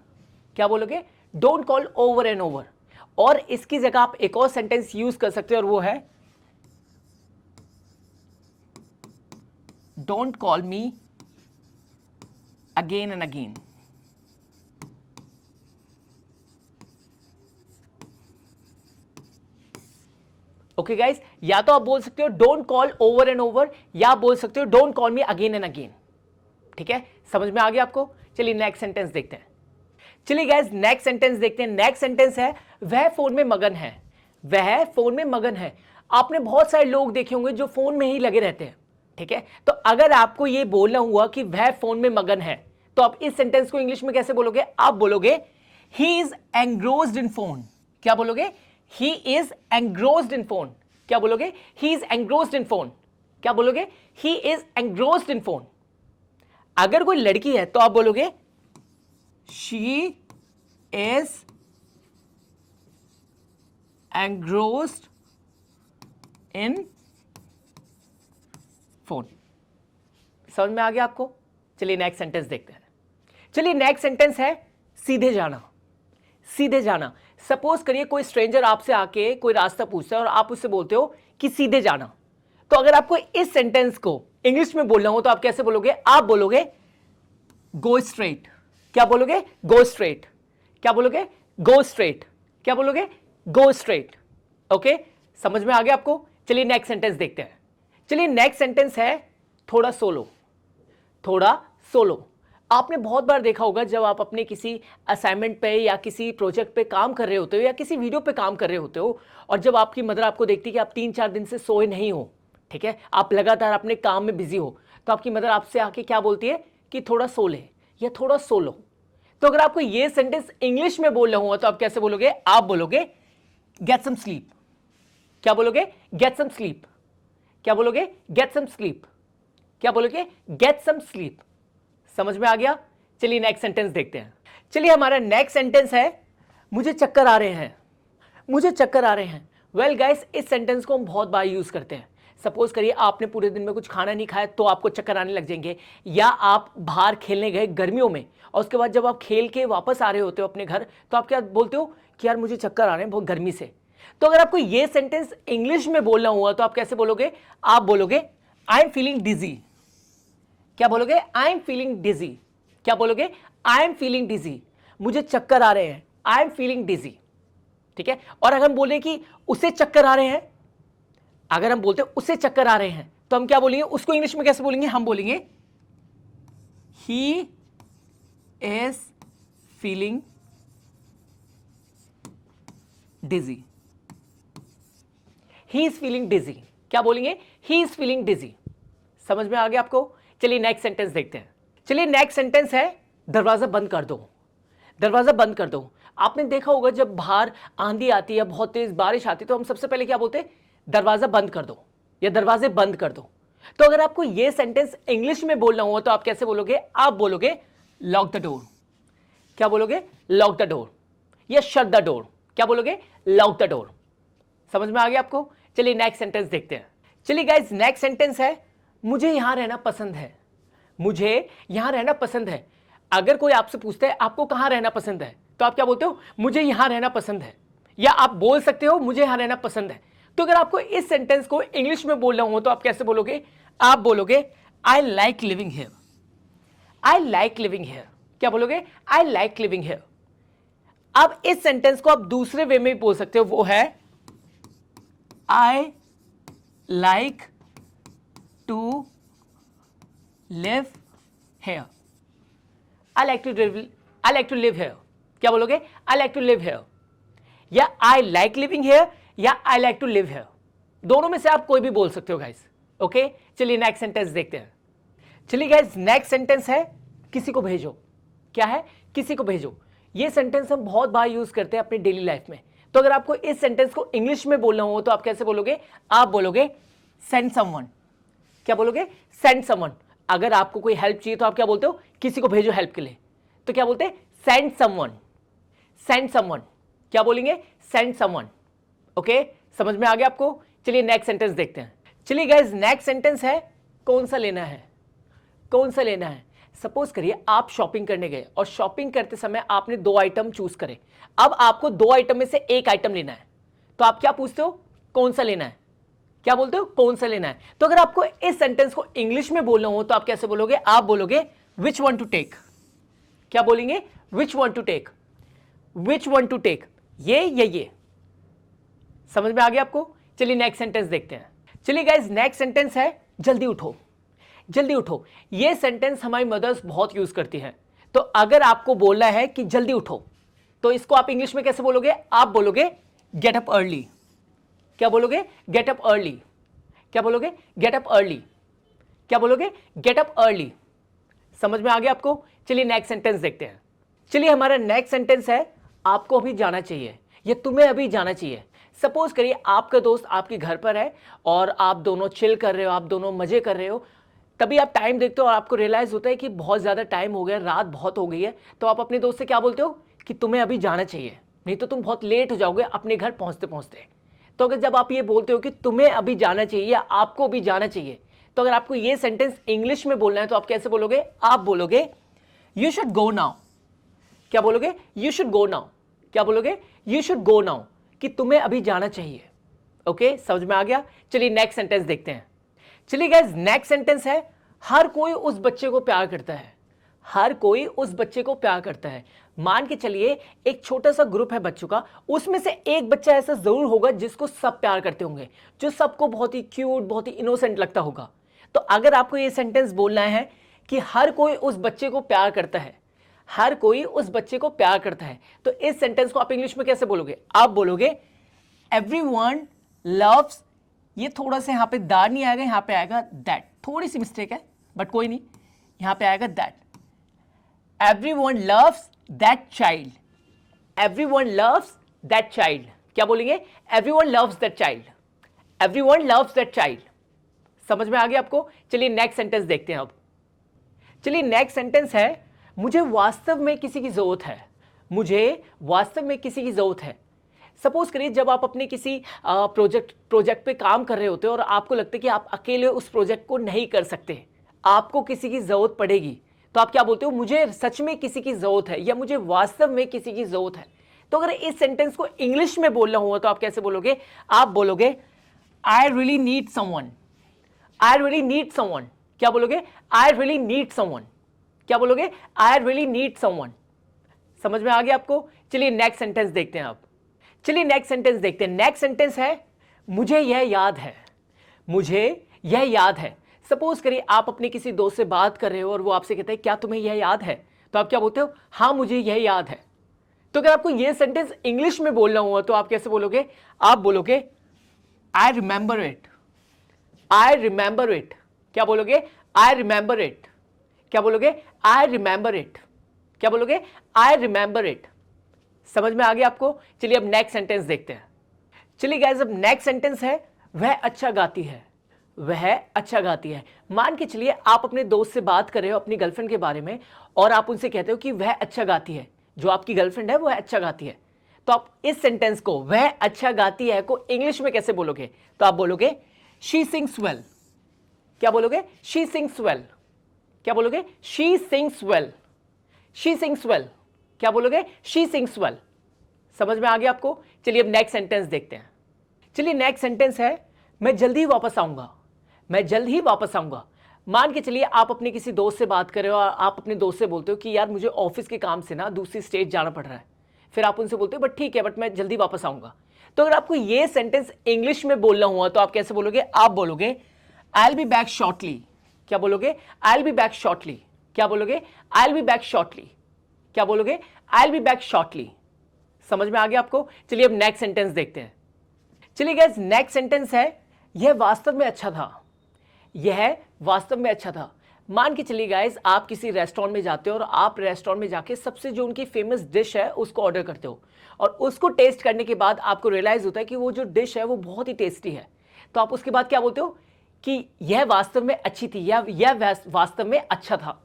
क्या बोलोगे? Don't call over and over. और इसकी जगह आप एक और सेंटेंस यूज कर सकते हो और वो है don't call me again and again. Okay guys, या तो आप बोल सकते हो don't call over and over, या आप बोल सकते हो don't call me again and again. ठीक है, समझ में आ गया आपको? चलिए नेक्स्ट सेंटेंस देखते हैं। चलिए गाइस नेक्स्ट सेंटेंस देखते हैं। नेक्स्ट सेंटेंस है वह फोन में मगन है, वह फोन में मगन है। आपने बहुत सारे लोग देखे होंगे जो फोन में ही लगे रहते हैं। ठीक है, तो अगर आपको ये बोलना हुआ कि वह फोन में मगन है तो आप इस सेंटेंस को इंग्लिश में कैसे बोलोगे? आप बोलोगे he is engrossed in phone. क्या बोलोगे? He is engrossed in phone. क्या बोलोगे? He is engrossed in phone. क्या बोलोगे? He is engrossed in phone. अगर कोई लड़की है तो आप बोलोगे she is engrossed in phone. समझ में आ गया आपको? चलिए नेक्स्ट सेंटेंस देखते हैं। चलिए नेक्स्ट सेंटेंस है सीधे जाना, सीधे जाना। सपोज करिए कोई स्ट्रेंजर आपसे आके कोई रास्ता पूछता है और आप उससे बोलते हो कि सीधे जाना। तो अगर आपको इस सेंटेंस को इंग्लिश में बोलना हो तो आप कैसे बोलोगे? आप बोलोगे गो स्ट्रेट। क्या बोलोगे? Go straight. क्या बोलोगे? Go straight. क्या बोलोगे? Go straight. ओके, समझ में आ गया आपको? चलिए नेक्स्ट सेंटेंस देखते हैं। चलिए नेक्स्ट सेंटेंस है थोड़ा सोलो, थोड़ा सोलो। आपने बहुत बार देखा होगा जब आप अपने किसी असाइनमेंट पे या किसी प्रोजेक्ट पे काम कर रहे होते हो या किसी वीडियो पे काम कर रहे होते हो और जब आपकी मदर आपको देखती है कि आप 3-4 दिन से सोए नहीं हो, ठीक है, आप लगातार अपने काम में बिजी हो, तो आपकी मदर आपसे आके क्या बोलती है कि थोड़ा सो ले या थोड़ा सो लो। तो अगर आपको ये सेंटेंस इंग्लिश में बोलना हुआ तो आप कैसे बोलोगे? आप बोलोगे गेट सम स्लीप। क्या बोलोगे? Get some sleep. क्या बोलोगे? Get some sleep. क्या बोलोगे? Get some sleep. समझ में आ गया? चलिए नेक्स्ट सेंटेंस देखते हैं। चलिए हमारा नेक्स्ट सेंटेंस है मुझे चक्कर आ रहे हैं, मुझे चक्कर आ रहे हैं। वेल गाइस, इस सेंटेंस को हम बहुत बार यूज करते हैं। सपोज करिए आपने पूरे दिन में कुछ खाना नहीं खाया तो आपको चक्कर आने लग जाएंगे, या आप बाहर खेलने गए गर्मियों में और उसके बाद जब आप खेल के वापस आ रहे होते हो अपने घर तो आप क्या बोलते हो कि यार मुझे चक्कर आ रहे हैं बहुत गर्मी से। तो अगर आपको ये सेंटेंस इंग्लिश में बोलना हुआ तो आप कैसे बोलोगे? आप बोलोगे आई एम फीलिंग डिजी। क्या बोलोगे? I am feeling dizzy. क्या बोलोगे? आई एम फीलिंग डिजी। मुझे चक्कर आ रहे हैं, आई एम फीलिंग डिजी। ठीक है, और अगर हम बोले कि उसे चक्कर आ रहे हैं, अगर हम बोलते हैं उसे चक्कर आ रहे हैं तो हम क्या बोलेंगे? उसको इंग्लिश में कैसे बोलेंगे? हम बोलेंगे he is feeling dizzy. He is feeling dizzy. क्या बोलेंगे? He is feeling dizzy. समझ में आ गया आपको? चलिए नेक्स्ट सेंटेंस देखते हैं। चलिए नेक्स्ट सेंटेंस है दरवाजा बंद कर दो, दरवाजा बंद कर दो। आपने देखा होगा जब बाहर आंधी आती है, बहुत तेज बारिश आती है तो हम सबसे पहले क्या बोलते हैं? दरवाजा बंद कर दो या दरवाजे बंद कर दो। तो अगर आपको यह सेंटेंस इंग्लिश में बोलना हुआ तो आप कैसे बोलोगे? आप बोलोगे लॉक द डोर। क्या बोलोगे? लॉक द डोर या शट द डोर। क्या बोलोगे? Lock the door. समझ में आ गया आपको? चलिए नेक्स्ट सेंटेंस देखते हैं। चलिए गाइस नेक्स्ट सेंटेंस है मुझे यहां रहना पसंद है, मुझे यहां रहना पसंद है। अगर कोई आपसे पूछता है आपको कहां रहना पसंद है, तो आप क्या बोलते हो, मुझे यहां रहना पसंद है। या आप बोल सकते हो मुझे यहां रहना पसंद है। तो अगर आपको इस सेंटेंस को इंग्लिश में बोलना हो तो आप कैसे बोलोगे, आप बोलोगे I like living here. I like living here, क्या बोलोगे, आई लाइक लिविंग हियर। अब इस सेंटेंस को आप दूसरे वे में भी बोल सकते हो, वो है I like to live here. I like to live here, क्या बोलोगे, I like to live here, या आई लाइक लिविंग हियर, या I like to live here. दोनों में से आप कोई भी बोल सकते हो गाइस। ओके, चलिए नेक्स्ट सेंटेंस देखते हैं। चलिए गाइस नेक्स्ट सेंटेंस है किसी को भेजो। क्या है, किसी को भेजो। ये सेंटेंस हम बहुत बार यूज करते हैं अपनी डेली लाइफ में। तो अगर आपको इस सेंटेंस को इंग्लिश में बोलना हो तो आप कैसे बोलोगे, आप बोलोगे सेंड समवन। क्या बोलोगे, सेंड समवन। अगर आपको कोई हेल्प चाहिए तो आप क्या बोलते हो, किसी को भेजो हेल्प के लिए, तो क्या बोलते हैं, सेंड समवन। सेंड समवन, क्या बोलेंगे, सेंड समवन। ओके, समझ में आ गया आपको। चलिए नेक्स्ट सेंटेंस देखते हैं। चलिए गाइस नेक्स्ट सेंटेंस है कौन सा लेना है। कौन सा लेना है, सपोज करिए आप शॉपिंग करने गए और शॉपिंग करते समय आपने 2 आइटम चूज करे। अब आपको 2 आइटम में से एक आइटम लेना है, तो आप क्या पूछते हो, कौन सा लेना है, क्या बोलते हो, कौन सा लेना है। तो अगर आपको इस सेंटेंस को इंग्लिश में बोलना हो तो आप कैसे बोलोगे, आप बोलोगे विच वन टू टेक। क्या बोलेंगे, which one to take. Which one to take, ये या ये। समझ में आ गया आपको। चलिए नेक्स्ट सेंटेंस देखते हैं। चलिए गाइस नेक्स्ट सेंटेंस है जल्दी उठो। जल्दी उठो, ये सेंटेंस हमारी मदर्स बहुत यूज करती हैं। तो अगर आपको बोलना है कि जल्दी उठो तो इसको आप इंग्लिश में कैसे बोलोगे, आप बोलोगे गेट अप अर्ली। क्या बोलोगे, गेट अप अर्ली। क्या बोलोगे, गेट अप अर्ली। क्या बोलोगे, गेट अप अर्ली। समझ में आ गया आपको। चलिए नेक्स्ट सेंटेंस देखते हैं। चलिए हमारा नेक्स्ट सेंटेंस है आपको अभी जाना चाहिए, या तुम्हें अभी जाना चाहिए। सपोज करिए आपका दोस्त आपके घर पर है और आप दोनों चिल कर रहे हो, आप दोनों मजे कर रहे हो। तभी आप टाइम देखते हो और आपको रियलाइज होता है कि बहुत ज़्यादा टाइम हो गया, रात बहुत हो गई है। तो आप अपने दोस्त से क्या बोलते हो कि तुम्हें अभी जाना चाहिए, नहीं तो तुम बहुत लेट हो जाओगे अपने घर पहुंचते पहुंचते। तो अगर जब आप ये बोलते हो कि तुम्हें अभी जाना चाहिए या आपको अभी जाना चाहिए, तो अगर आपको ये सेंटेंस इंग्लिश में बोलना है तो आप कैसे बोलोगे, आप बोलोगे यू शुड गो नाउ। क्या बोलोगे, यू शुड गो नाउ। क्या बोलोगे, यू शुड गो नाउ, कि तुम्हें अभी जाना चाहिए। ओके, समझ में आ गया। चलिए नेक्स्ट सेंटेंस देखते हैं। चलिए गाइस नेक्स्ट सेंटेंस है हर कोई उस बच्चे को प्यार करता है। हर कोई उस बच्चे को प्यार करता है। मान के चलिए एक छोटा सा ग्रुप है बच्चों का, उसमें से एक बच्चा ऐसा जरूर होगा जिसको सब प्यार करते होंगे, जो सबको बहुत ही क्यूट, बहुत ही इनोसेंट लगता होगा। तो अगर आपको ये सेंटेंस बोलना है कि हर कोई उस बच्चे को प्यार करता है, हर कोई उस बच्चे को प्यार करता है, तो इस सेंटेंस को आप इंग्लिश में कैसे बोलोगे, आप बोलोगे एवरीवन लव्स। ये थोड़ा सा यहां पे दैट नहीं आएगा, यहां पे आएगा दैट। थोड़ी सी मिस्टेक है बट कोई नहीं, यहां पे आएगा that. Everyone loves that child. Everyone loves that child. क्या बोलेंगे, everyone loves that child. Everyone loves that child. समझ में आ गया आपको। चलिए नेक्स्ट सेंटेंस देखते हैं अब। चलिए नेक्स्ट सेंटेंस है मुझे वास्तव में किसी की जरूरत है। मुझे वास्तव में किसी की जरूरत है। सपोज करिए जब आप अपने किसी प्रोजेक्ट पे काम कर रहे होते हो और आपको लगता है कि आप अकेले उस प्रोजेक्ट को नहीं कर सकते, आपको किसी की जरूरत पड़ेगी, तो आप क्या बोलते हो, मुझे सच में किसी की जरूरत है, या मुझे वास्तव में किसी की जरूरत है। तो अगर इस सेंटेंस को इंग्लिश में बोलना हुआ तो आप कैसे बोलोगे, आप बोलोगे I really need someone. I really need someone. क्या बोलोगे, आई रियली नीड समवन। क्या बोलोगे, आई रियली नीड समवन। समझ में आ गया आपको। चलिए नेक्स्ट सेंटेंस देखते हैं आप। चलिए नेक्स्ट सेंटेंस देखते हैं। नेक्स्ट सेंटेंस है मुझे यह याद है। मुझे यह याद है। सपोज करिए आप अपने किसी दोस्त से बात कर रहे हो और वो आपसे कहता है क्या तुम्हें यह याद है, तो आप क्या बोलते हो, हाँ मुझे यह याद है। तो अगर आपको यह सेंटेंस इंग्लिश में बोलना हुआ तो आप कैसे बोलोगे, आप बोलोगे I remember it. I remember it. क्या बोलोगे, आई रिमेंबर इट। क्या बोलोगे, आई रिमेंबर इट। क्या बोलोगे, आई रिमेंबर इट। समझ में आ गया आपको। चलिए अब नेक्स्ट सेंटेंस देखते हैं। चलिए गाइस अब नेक्स्ट सेंटेंस है वह अच्छा गाती है। वह अच्छा गाती है। मान के चलिए आप अपने दोस्त से बात कर रहे हो अपनी गर्लफ्रेंड के बारे में और आप उनसे कहते हो कि वह अच्छा गाती है, जो आपकी गर्लफ्रेंड है वह अच्छा गाती है। तो आप इस सेंटेंस को वह अच्छा गाती है को इंग्लिश में कैसे बोलोगे, तो आप बोलोगे शी सिंग्स वेल। क्या बोलोगे? She sings well. क्या बोलोगे? She sings well. She sings well. क्या बोलोगे? She sings well. समझ में आ गया आपको? चलिए अब नेक्स्ट सेंटेंस देखते हैं। चलिए नेक्स्ट सेंटेंस है, मैं जल्दी ही वापस आऊंगा। मैं जल्द ही वापस आऊंगा। मान के चलिए आप अपने किसी दोस्त से बात कर रहे हो और आप अपने दोस्त से बोलते हो कि यार मुझे ऑफिस के काम से ना दूसरी स्टेट जाना पड़ रहा है। फिर आप उनसे बोलते हो बट ठीक है, बट मैं जल्दी वापस आऊंगा। तो अगर आपको ये सेंटेंस इंग्लिश में बोलना हुआ तो आप कैसे बोलोगे? आप बोलोगे I will be back shortly. क्या बोलोगे? I will be back shortly. क्या बोलोगे? I will be back shortly. क्या बोलोगे? I will be back shortly. समझ में आ गया आपको? चलिए अब नेक्स्ट सेंटेंस देखते हैं। चलिए गाइस नेक्स्ट सेंटेंस है, यह वास्तव में अच्छा था। यह वास्तव में अच्छा था। मान के चलिए गाइस आप किसी रेस्टोरेंट में जाते हो और आप रेस्टोरेंट में जाके सबसे जो उनकी फेमस डिश है उसको ऑर्डर करते हो और उसको टेस्ट करने के बाद आपको रियलाइज होता है कि वो जो डिश है वो बहुत ही टेस्टी है। तो आप उसके बाद क्या बोलते हो? कि यह वास्तव में अच्छी थी या यह वास्तव में अच्छा था।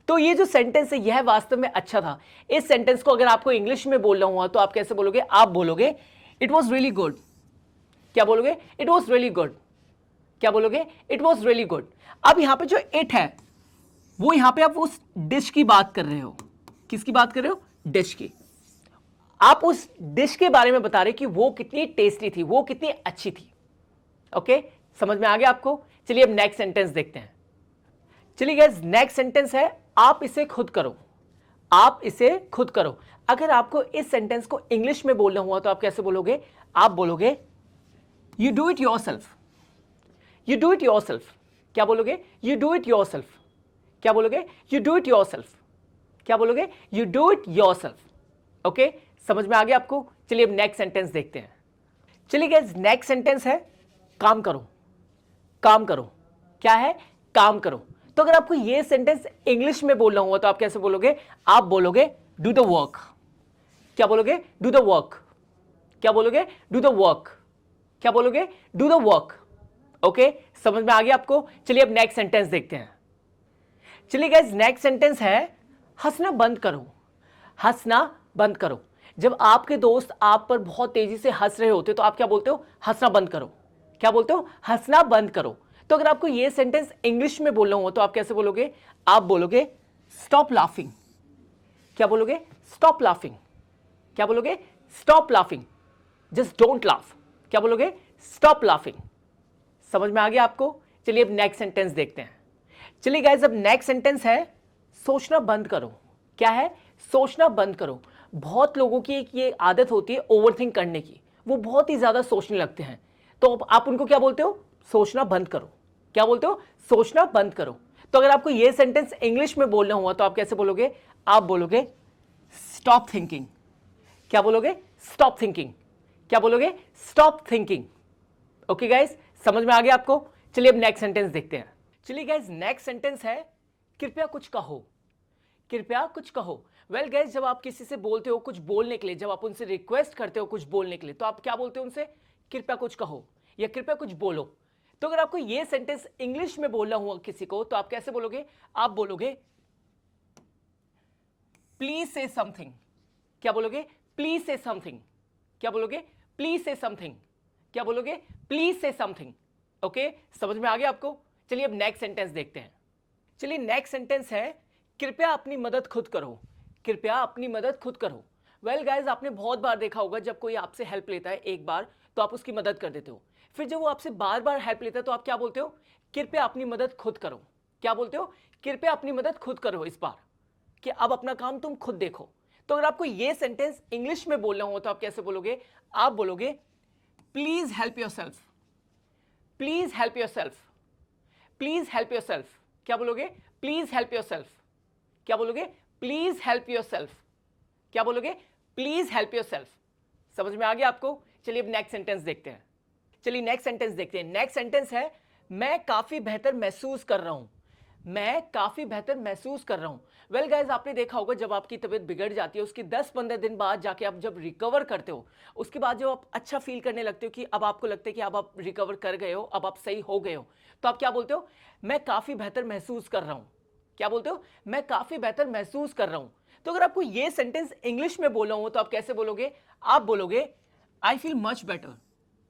तो ये जो सेंटेंस है यह वास्तव में अच्छा था, इस सेंटेंस को अगर आपको इंग्लिश में बोलना हुआ तो आप कैसे बोलोगे? आप बोलोगे इट वॉज रियली गुड। क्या बोलोगे? It was really good. क्या बोलोगे? It was really good. अब यहां पे जो इट है वो यहां पे आप उस डिश की बात कर रहे हो। किसकी बात कर रहे हो? डिश की। आप उस डिश के बारे में बता रहे कि वो कितनी टेस्टी थी, वो कितनी अच्छी थी। ओके, समझ में आ गया आपको? चलिए अब नेक्स्ट सेंटेंस देखते हैं। चलिए गाइस नेक्स्ट सेंटेंस है, आप इसे खुद करो। आप इसे खुद करो। अगर आपको इस सेंटेंस को इंग्लिश में बोलना हुआ तो आप कैसे बोलोगे? आप बोलोगे you do it yourself. You do it yourself. क्या बोलोगे? You do it yourself. क्या बोलोगे? You do it yourself. क्या बोलोगे? You do it yourself. Okay, समझ में आ गया आपको? चलिए अब नेक्स्ट सेंटेंस देखते हैं। चलिए गाइस नेक्स्ट सेंटेंस है, काम करो। काम करो। क्या है? काम करो। तो अगर आपको यह सेंटेंस इंग्लिश में बोलना हुआ तो आप कैसे बोलोगे? आप बोलोगे डू द वर्क। क्या बोलोगे? Do the work. क्या बोलोगे? Do the work. क्या बोलोगे? Do the work. ओके, समझ में आ गया आपको? चलिए अब नेक्स्ट सेंटेंस देखते हैं। चलिए गाइस नेक्स्ट सेंटेंस है, हंसना बंद करो। हंसना बंद करो। जब आपके दोस्त आप पर बहुत तेजी से हंस रहे होते तो आप क्या बोलते हो? हंसना बंद करो। क्या बोलते हो? हंसना बंद करो। तो अगर आपको यह सेंटेंस इंग्लिश में बोलना हो तो आप कैसे बोलोगे? आप बोलोगे स्टॉप लाफिंग। क्या बोलोगे? Stop laughing. क्या बोलोगे? Stop laughing. Just don't laugh. क्या बोलोगे? Stop laughing. समझ में आ गया आपको? चलिए अब नेक्स्ट सेंटेंस देखते हैं। चलिए गाइस अब नेक्स्ट सेंटेंस है, सोचना बंद करो। क्या है? सोचना बंद करो। बहुत लोगों की एक ये आदत होती है ओवरथिंक करने की, वो बहुत ही ज्यादा सोचने लगते हैं। तो आप उनको क्या बोलते हो? सोचना बंद करो। क्या बोलते हो? सोचना बंद करो। तो अगर आपको ये सेंटेंस इंग्लिश में बोलना हुआ तो आप कैसे बोलोगे? आप बोलोगे स्टॉप थिंकिंग। क्या बोलोगे? Stop thinking. क्या बोलोगे? Stop thinking. ओके गाइस, समझ में आ गया आपको? चलिए अब नेक्स्ट सेंटेंस देखते हैं। चलिए गाइस नेक्स्ट सेंटेंस है, कृपया कुछ कहो। कृपया कुछ कहो। वेल गाइस जब आप किसी से बोलते हो कुछ बोलने के लिए, जब आप उनसे रिक्वेस्ट करते हो कुछ बोलने के लिए तो आप क्या बोलते हो उनसे? कृपया कुछ कहो या कृपया कुछ बोलो। तो अगर आपको यह सेंटेंस इंग्लिश में बोलना हुआ किसी को तो आप कैसे बोलोगे? आप बोलोगे प्लीज से समथिंग। क्या बोलोगे? प्लीज से समथिंग। क्या बोलोगे? प्लीज से समथिंग। क्या बोलोगे? प्लीज से समथिंग। ओके, समझ में आ गया आपको? चलिए अब नेक्स्ट सेंटेंस देखते हैं। चलिए नेक्स्ट सेंटेंस है, कृपया अपनी मदद खुद करो। कृपया अपनी मदद खुद करो। वेल गाइज आपने बहुत बार देखा होगा जब कोई आपसे हेल्प लेता है एक बार तो आप उसकी मदद कर देते हो, फिर जब वो आपसे बार बार हेल्प लेता है तो आप क्या बोलते हो? कृपया अपनी मदद खुद करो। क्या बोलते हो? कृपया अपनी मदद खुद करो इस बार, कि अब अपना काम तुम खुद देखो। तो अगर आपको यह सेंटेंस इंग्लिश में बोलना हो तो आप कैसे बोलोगे? आप बोलोगे please help your self. Please help your self. Please help your self. क्या बोलोगे? Please help your self. क्या बोलोगे? Please help your self. क्या बोलोगे? Please help your self. समझ में आ गया आपको? चलिए अब नेक्स्ट सेंटेंस देखते हैं। चलिए नेक्स्ट सेंटेंस देखते हैं। नेक्स्ट सेंटेंस है, मैं काफी बेहतर महसूस कर रहा हूं। मैं काफी बेहतर महसूस कर रहा हूं। वेल गाइज आपने देखा होगा जब आपकी तबीयत बिगड़ जाती है उसके 10-15 दिन बाद जाके आप जब रिकवर करते हो उसके बाद जब आप अच्छा फील करने लगते हो कि अब आपको लगता है कि अब आप रिकवर कर गए हो, अब आप सही हो गए हो, तो आप क्या बोलते हो? मैं काफी बेहतर महसूस कर रहा हूं। क्या बोलते हो? मैं काफी बेहतर महसूस कर रहा हूं। तो अगर आपको यह सेंटेंस इंग्लिश में बोलना हो तो आप कैसे बोलोगे? आप बोलोगे आई फील मच बेटर।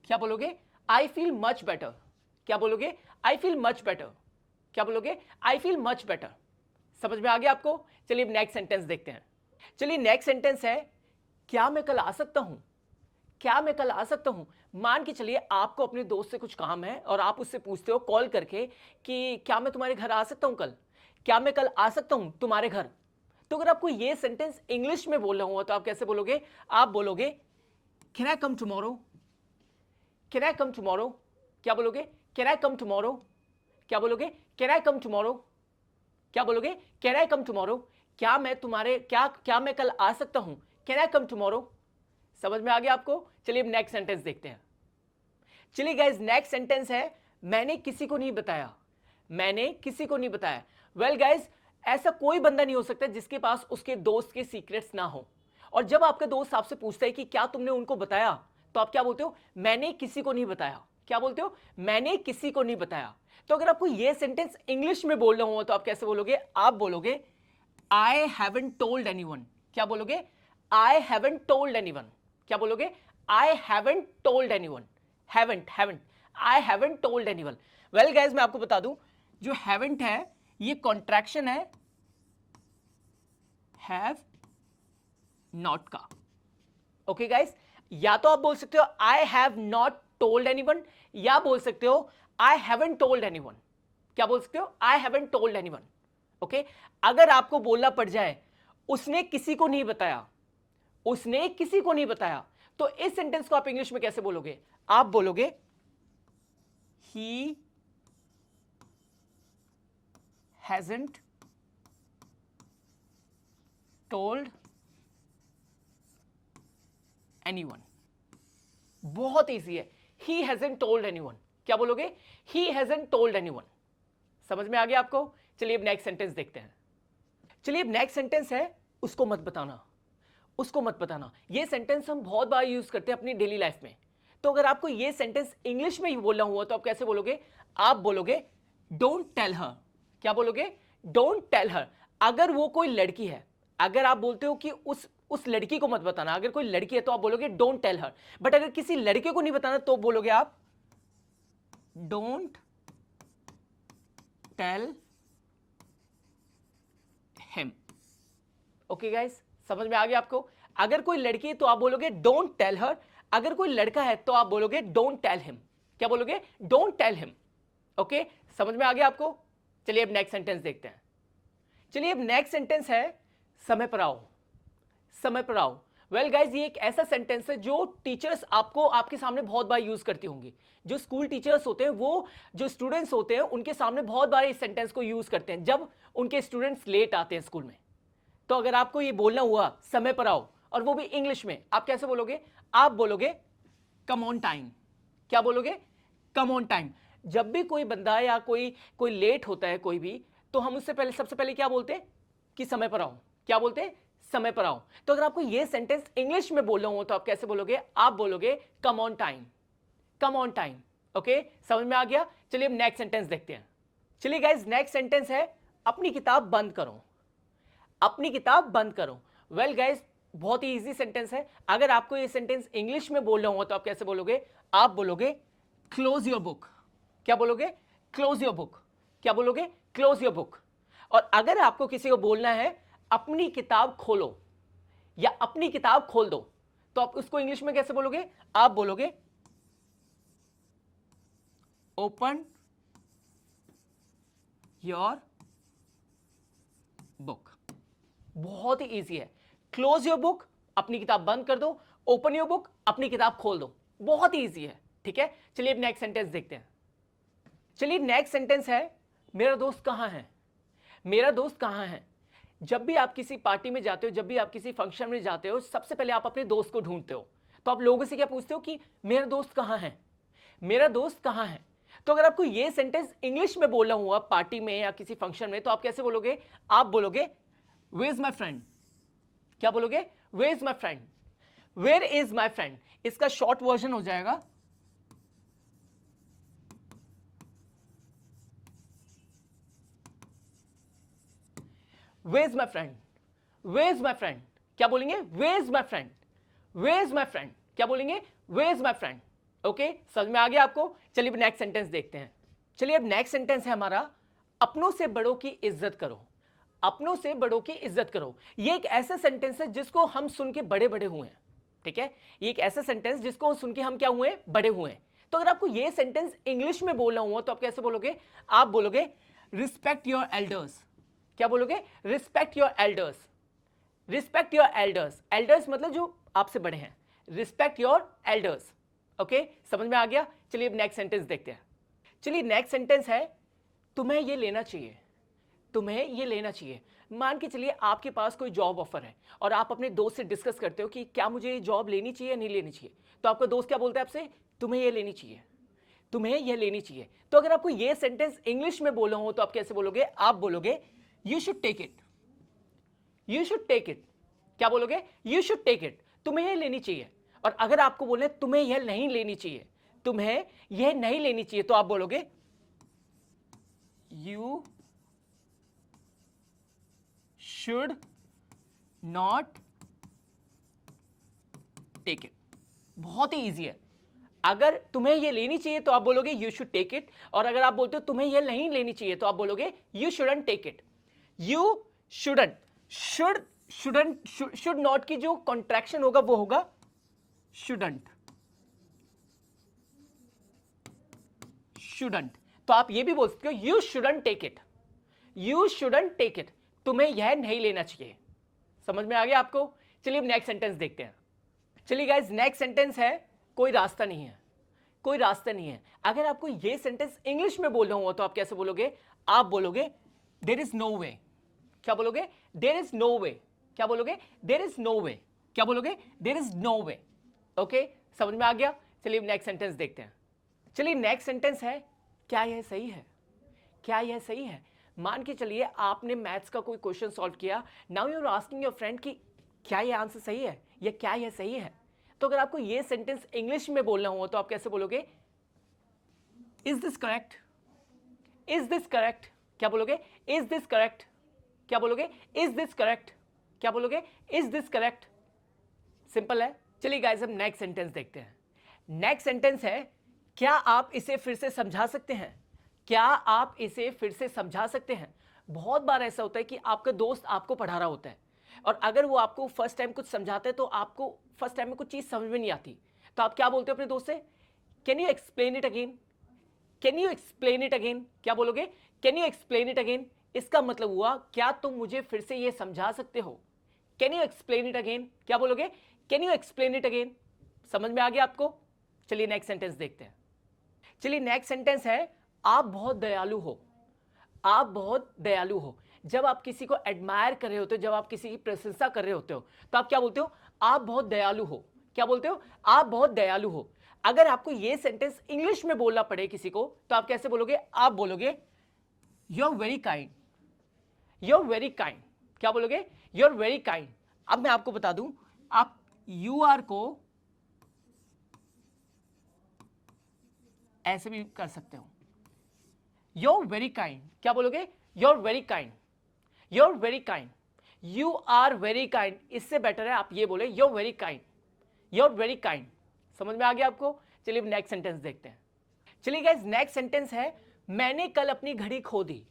क्या बोलोगे? I feel much better. क्या बोलोगे? I feel much better. क्या बोलोगे? I feel much better. समझ में आ गया आपको? चलिए अब नेक्स्ट सेंटेंस देखते हैं। चलिए नेक्स्ट सेंटेंस है, क्या मैं कल आ सकता हूं? क्या मैं कल आ सकता हूं? मान के चलिए आपको अपने दोस्त से कुछ काम है और आप उससे पूछते हो कॉल करके कि क्या मैं तुम्हारे घर आ सकता हूं कल? क्या मैं कल आ सकता हूं तुम्हारे घर? तो अगर आपको ये सेंटेंस इंग्लिश में बोलना हुआ तो आप कैसे बोलोगे? आप बोलोगे can I come tomorrow? Can I come tomorrow? क्या बोलोगे? Can I come tomorrow? क्या बोलोगे? Can I come tomorrow? क्या बोलोगे? Can I come tomorrow? क्या मैं तुम्हारे क्या मैं कल आ सकता हूं? Can I come tomorrow? समझ में आ गया आपको? चलिए अब नेक्स्ट सेंटेंस देखते हैं। चलिए गाइस नेक्स्ट सेंटेंस है, मैंने किसी को नहीं बताया। मैंने किसी को नहीं बताया। वेल गाइस, ऐसा कोई बंदा नहीं हो सकता जिसके पास उसके दोस्त के सीक्रेट्स ना हो। और जब आपका दोस्त आपसे पूछता है कि क्या तुमने उनको बताया, तो आप क्या बोलते हो? मैंने किसी को नहीं बताया। क्या बोलते हो? मैंने किसी को नहीं बताया। तो अगर आपको यह सेंटेंस इंग्लिश में बोलना हो तो आप कैसे बोलोगे? आप बोलोगे आई हैवंट टोल्ड एनीवन। क्या बोलोगे? I haven't told anyone. क्या बोलोगे? I haven't told anyone. Haven't I haven't told anyone. Well guys, मैं आपको बता दूं, जो हैवंट है ये कॉन्ट्रैक्शन है हैव नॉट का। ओके गाइस, या तो आप बोल सकते हो I have not told anyone, या बोल सकते हो आई हैवंट टोल्ड एनीवन। क्या बोल सकते हो? I haven't told anyone. Okay, अगर आपको बोलना पड़ जाए उसने किसी को नहीं बताया, उसने किसी को नहीं बताया, तो इस सेंटेंस को आप इंग्लिश में कैसे बोलोगे? आप बोलोगे ही हैजंट टोल्ड एनीवन। बहुत इजी है, ही हैजंट टोल्ड एनीवन। क्या बोलोगे? He hasn't told anyone. समझ में आ गया आपको? चलिए अब नेक्स्ट सेंटेंस देखते हैं। चलिए अब नेक्स्ट सेंटेंस है, उसको मत बताना। उसको मत बताना, ये सेंटेंस हम बहुत बार यूज करते हैं अपनी डेली लाइफ में। तो अगर आपको ये सेंटेंस इंग्लिश में ही बोलना हुआ तो आप कैसे बोलोगे? आप बोलोगे डोंट टेल हर। क्या बोलोगे? Don't tell her. अगर वो कोई लड़की है, अगर आप बोलते हो कि उस लड़की को मत बताना, अगर कोई लड़की है तो आप बोलोगे डोंट टेल हर। बट अगर किसी लड़के को नहीं बताना तो बोलोगे आप don't tell him. Okay guys, समझ में आ गया आपको? अगर कोई लड़की है तो आप बोलोगे डोंट टेल हर, अगर कोई लड़का है तो आप बोलोगे डोंट टेल हिम। क्या बोलोगे? Don't tell him. ओके, समझ में आ गया आपको? चलिए अब नेक्स्ट सेंटेंस देखते हैं। चलिए अब नेक्स्ट सेंटेंस है, समय पर आओ। समय पर आओ। वेल गाइज, ये एक ऐसा सेंटेंस है जो टीचर्स आपको आपके सामने बहुत बार यूज करती होंगी। जो स्कूल टीचर्स होते हैं वो जो स्टूडेंट्स होते हैं उनके सामने बहुत बार इस सेंटेंस को यूज करते हैं जब उनके स्टूडेंट्स लेट आते हैं स्कूल में। तो अगर आपको ये बोलना हुआ समय पर आओ, और वो भी इंग्लिश में, आप कैसे बोलोगे? आप बोलोगे कम ऑन टाइम। क्या बोलोगे? Come on time. जब भी कोई बंदा या कोई कोई लेट होता है कोई भी, तो हम उससे पहले सबसे पहले क्या बोलते हैं? कि समय पर आओ। क्या बोलते हैं? समय पर आओ। तो अगर आपको ये सेंटेंस इंग्लिश में बोलना हो तो आप कैसे बोलोगे? आप बोलोगे come on time. Come on time. Okay, समझ में आ गया? चलिए अब नेक्स्ट सेंटेंस देखते हैं। चलिए गाइज, नेक्स्ट सेंटेंस है, अपनी किताब बंद करो। अपनी किताब बंद करो। वेल गाइज, बहुत ही इजी सेंटेंस है। अगर आपको ये सेंटेंस इंग्लिश में बोलना हो तो आप कैसे बोलोगे? आप बोलोगे क्लोज योर बुक। क्या बोलोगे? Close your book. क्या बोलोगे? Close your book. और अगर आपको किसी को बोलना है अपनी किताब खोलो या अपनी किताब खोल दो, तो आप उसको इंग्लिश में कैसे बोलोगे? आप बोलोगे ओपन योर बुक। बहुत ही इजी है। क्लोज योर बुक, अपनी किताब बंद कर दो। ओपन योर बुक, अपनी किताब खोल दो। बहुत ही इजी है। ठीक है, चलिए अब नेक्स्ट सेंटेंस देखते हैं। चलिए नेक्स्ट सेंटेंस है, मेरा दोस्त कहां है। मेरा दोस्त कहां है। जब भी आप किसी पार्टी में जाते हो, जब भी आप किसी फंक्शन में जाते हो, सबसे पहले आप अपने दोस्त को ढूंढते हो। तो आप लोगों से क्या पूछते हो? कि मेरा दोस्त कहां है। मेरा दोस्त कहां है। तो अगर आपको यह सेंटेंस इंग्लिश में बोलना हुआ पार्टी में या किसी फंक्शन में, तो आप कैसे बोलोगे? आप बोलोगे वेयर इज माई फ्रेंड। क्या बोलोगे? Where is my friend. Where is my friend, इसका शॉर्ट वर्जन हो जाएगा where is my friend. Where is my friend. क्या बोलेंगे? Where is my friend. Where is my friend. क्या बोलेंगे? Where is my friend. Okay, समझ में आ गया आपको? चलिए नेक्स्ट सेंटेंस देखते हैं। चलिए अब नेक्स्ट सेंटेंस है हमारा, अपनों से बड़ों की इज्जत करो। अपनों से बड़ों की इज्जत करो, ये एक ऐसा सेंटेंस है जिसको हम सुन के बड़े बड़े हुए हैं, ठीक है। ये एक ऐसा सेंटेंस जिसको सुन के हम क्या हुए, बड़े हुए हैं। तो अगर आपको ये सेंटेंस इंग्लिश में बोलना हुआ तो आप कैसे बोलोगे, आप बोलोगे रिस्पेक्ट योर एल्डर्स। क्या बोलोगे, respect your elders. Respect your elders, elders मतलब जो आपसे बड़े हैं, रिस्पेक्ट योर एल्डर्स। ओके, समझ में आ गया। चलिए अब नेक्स्ट सेंटेंस देखते हैं। चलिए नेक्स्ट सेंटेंस है, तुम्हें ये लेना चाहिए। तुम्हें ये लेना चाहिए। मान के चलिए आपके पास कोई जॉब ऑफर है और आप अपने दोस्त से डिस्कस करते हो कि क्या मुझे ये जॉब लेनी चाहिए या नहीं लेनी चाहिए। तो आपका दोस्त क्या बोलता है आपसे, तुम्हें ये लेनी चाहिए, तुम्हें ये लेनी चाहिए। तो अगर आपको ये सेंटेंस इंग्लिश में बोलना हो तो आप कैसे बोलोगे, आप बोलोगे you should take it. You should take it. क्या बोलोगे, यू शुड टेक इट, तुम्हें ये लेनी चाहिए। और अगर आपको बोले तुम्हें यह नहीं लेनी चाहिए, तुम्हें यह नहीं लेनी चाहिए, तो आप बोलोगे you should not take it. बहुत ही इजी है। अगर तुम्हें यह लेनी चाहिए तो आप बोलोगे यू शुड टेक इट, और अगर आप बोलते हो तुम्हें यह नहीं लेनी चाहिए तो आप बोलोगे you shouldn't take it. You shouldn't, should not की जो कॉन्ट्रैक्शन होगा वो होगा शुडंट। शुडंट, तो आप ये भी बोल सकते हो you shouldn't take it, you shouldn't take it, तुम्हें यह नहीं लेना चाहिए। समझ में आ गया आपको। चलिए अब नेक्स्ट सेंटेंस देखते हैं। चलिए गाइस नेक्स्ट सेंटेंस है, कोई रास्ता नहीं है। कोई रास्ता नहीं है। अगर आपको यह सेंटेंस इंग्लिश में बोलना हुआ तो आप कैसे बोलोगे, आप बोलोगे देयर इज नो वे। क्या बोलोगे, देयर इज नो वे। क्या बोलोगे, देयर इज नो वे। क्या बोलोगे, there is no way. Okay, समझ में आ गया। चलिए नेक्स्ट सेंटेंस देखते हैं। चलिए नेक्स्ट सेंटेंस है, क्या यह सही है। क्या यह सही है। मान के चलिए आपने मैथ्स का कोई क्वेश्चन सॉल्व किया, now you are asking your friend कि क्या यह आंसर सही है या क्या यह सही है। तो अगर आपको यह सेंटेंस इंग्लिश में बोलना हो तो आप कैसे बोलोगे, is this correct. Is this correct. क्या बोलोगे, इज दिस करेक्ट। क्या बोलोगे, इज दिस करेक्ट। क्या बोलोगे, इज दिस करेक्ट। सिंपल है। चलिए गाइस अब नेक्स्ट सेंटेंस देखते हैं। नेक्स्ट सेंटेंस है, क्या आप इसे फिर से समझा सकते हैं। क्या आप इसे फिर से समझा सकते हैं। बहुत बार ऐसा होता है कि आपका दोस्त आपको पढ़ा रहा होता है और अगर वो आपको फर्स्ट टाइम कुछ समझाता है तो आपको फर्स्ट टाइम में कुछ चीज समझ में नहीं आती, तो आप क्या बोलते हो अपने दोस्त से, can you explain it again. Can you explain it again. क्या बोलोगे, can you explain it again. इसका मतलब हुआ क्या तुम मुझे फिर से ये समझा सकते हो। Can you explain it again. क्या बोलोगे, can you explain it again. समझ में आ गया आपको। चलिए नेक्स्ट सेंटेंस देखते हैं। चलिए नेक्स्ट सेंटेंस है, आप बहुत दयालु हो। आप बहुत दयालु हो। जब आप किसी को एडमायर कर रहे होते हो, जब आप किसी की प्रशंसा कर रहे होते हो तो आप क्या बोलते हो, आप बहुत दयालु हो। क्या बोलते हो, आप बहुत दयालु हो। अगर आपको यह सेंटेंस इंग्लिश में बोलना पड़े किसी को तो आप कैसे बोलोगे, आप बोलोगे you are very kind. You are very kind. क्या बोलोगे, यू आर वेरी काइंड। अब मैं आपको बता दूं, आप यू आर को ऐसे भी कर सकते हो, यू आर वेरी काइंड। क्या बोलोगे, you are very kind. You are very kind. You are very kind, इससे बेटर है आप ये बोले you are very kind. You are very kind. समझ में आ गया आपको। चलिए नेक्स्ट सेंटेंस देखते हैं। चलिए गाइस नेक्स्ट सेंटेंस है, मैंने कल अपनी घड़ी खो दी।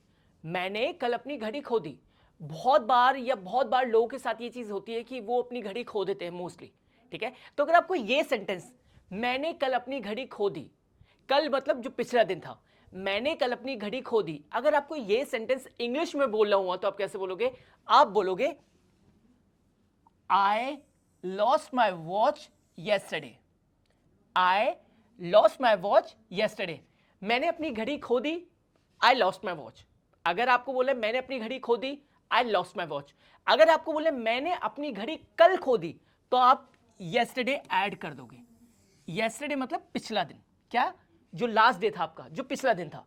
मैंने कल अपनी घड़ी खो दी। बहुत बार लोगों के साथ ये चीज होती है कि वो अपनी घड़ी खो देते हैं मोस्टली, ठीक है। तो अगर आपको ये सेंटेंस, मैंने कल अपनी घड़ी खो दी, कल मतलब जो पिछला दिन था, मैंने कल अपनी घड़ी खो दी, अगर आपको यह सेंटेंस इंग्लिश में बोलना हुआ तो आप कैसे बोलोगे, आप बोलोगे I lost my watch yesterday. I lost my watch yesterday. मैंने अपनी घड़ी खो दी, आई लॉस्ट माई वॉच। अगर आपको बोले मैंने अपनी घड़ी खो दी, आई लॉस्ट माई वॉच। अगर आपको बोले मैंने अपनी घड़ी कल खो दी तो आप येस्टरडे ऐड कर दोगे। येस्टरडे मतलब पिछला दिन, क्या, जो लास्ट डे था आपका, जो पिछला दिन था,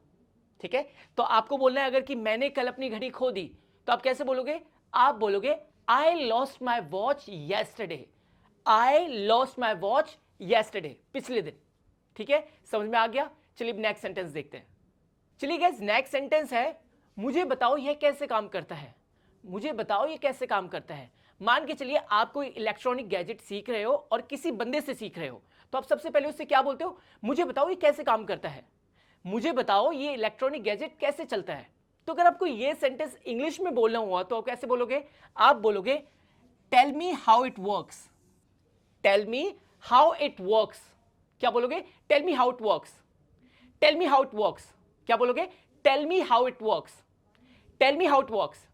ठीक है। तो आपको बोलना है अगर कि मैंने कल अपनी घड़ी खो दी तो आप कैसे बोलोगे, आप बोलोगे I lost my watch yesterday. I lost my watch yesterday, पिछले दिन, ठीक है। समझ में आ गया। चलिए नेक्स्ट सेंटेंस देखते हैं। चलिए गाइस नेक्स्ट सेंटेंस है, मुझे बताओ यह कैसे काम करता है। मुझे बताओ ये कैसे काम करता है। मान के चलिए आप कोई इलेक्ट्रॉनिक गैजेट सीख रहे हो और किसी बंदे से सीख रहे हो तो आप सबसे पहले उससे क्या बोलते हो, मुझे बताओ ये कैसे काम करता है। मुझे बताओ ये इलेक्ट्रॉनिक गैजेट कैसे चलता है। तो अगर आपको ये सेंटेंस इंग्लिश में बोलना हुआ तो आप कैसे बोलोगे? आप बोलोगे tell me how it works. Tell me how it works. क्या बोलोगे? Tell me how it works. Tell me how it works. क्या बोलोगे? Tell me how it works. Tell me how it works.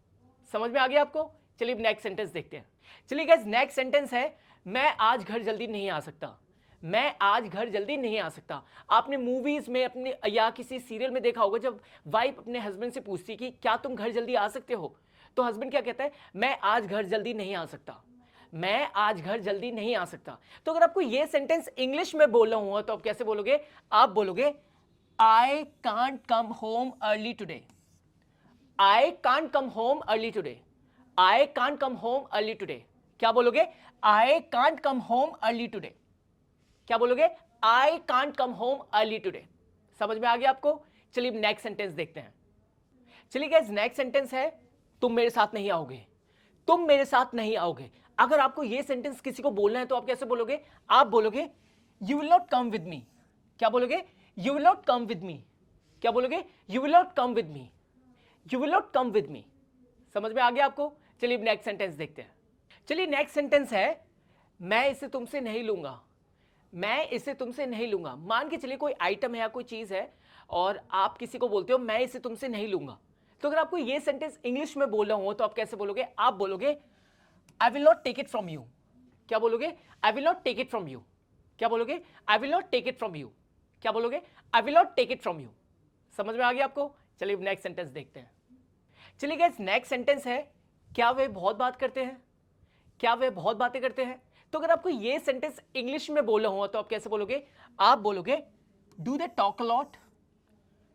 समझ में आ गया आपको? चलिए नेक्स्ट सेंटेंस देखते हैं। चलिए गाइस नेक्स्ट सेंटेंस है मैं आज घर जल्दी नहीं आ सकता। मैं आज घर जल्दी नहीं आ सकता। आपने मूवीज में अपने या किसी सीरियल में देखा होगा जब वाइफ अपने हस्बैंड से पूछती है कि क्या तुम घर जल्दी आ सकते हो, तो हस्बैंड क्या कहता है? मैं आज घर जल्दी नहीं आ सकता। मैं आज घर जल्दी नहीं आ सकता। तो अगर आपको यह सेंटेंस इंग्लिश में बोलना हुआ तो आप कैसे बोलोगे? आप बोलोगे I can't come home early today. I can't come home early today. I can't come home early today. क्या बोलोगे? I can't come home early today. क्या बोलोगे? I can't come home early today. समझ में आ गया आपको? चलिए नेक्स्ट सेंटेंस देखते हैं। चलिए गाइस नेक्स्ट सेंटेंस है तुम मेरे साथ नहीं आओगे। तुम मेरे साथ नहीं आओगे। अगर आपको यह सेंटेंस किसी को बोलना है तो आप कैसे बोलोगे? आप बोलोगे you will not come with me. क्या बोलोगे? You will not come with me. क्या बोलोगे? You will not come with me. You will not come with me. समझ में आ गया आपको? चलिए नेक्स्ट सेंटेंस देखते हैं। चलिए नेक्स्ट सेंटेंस है मैं इसे तुमसे नहीं लूंगा। मैं इसे तुमसे नहीं लूंगा। मान के चलिए कोई आइटम है या कोई चीज है और आप किसी को बोलते हो मैं इसे तुमसे नहीं लूंगा। तो अगर आपको यह सेंटेंस इंग्लिश में बोलना हो तो आप कैसे बोलोगे? आप बोलोगे I will not take it from you. क्या बोलोगे? I will not take it from you. क्या बोलोगे? I will not take it from you. क्या बोलोगे? I will not take it from you. समझ में आ गया आपको? चलिए नेक्स्ट सेंटेंस देखते हैं। चलिए गाइस नेक्स्ट सेंटेंस है क्या वे बहुत बात करते हैं। क्या वे बहुत बातें करते हैं। तो अगर आपको यह सेंटेंस इंग्लिश में बोलना हुआ तो आप कैसे बोलोगे? आप बोलोगे do they talk a lot.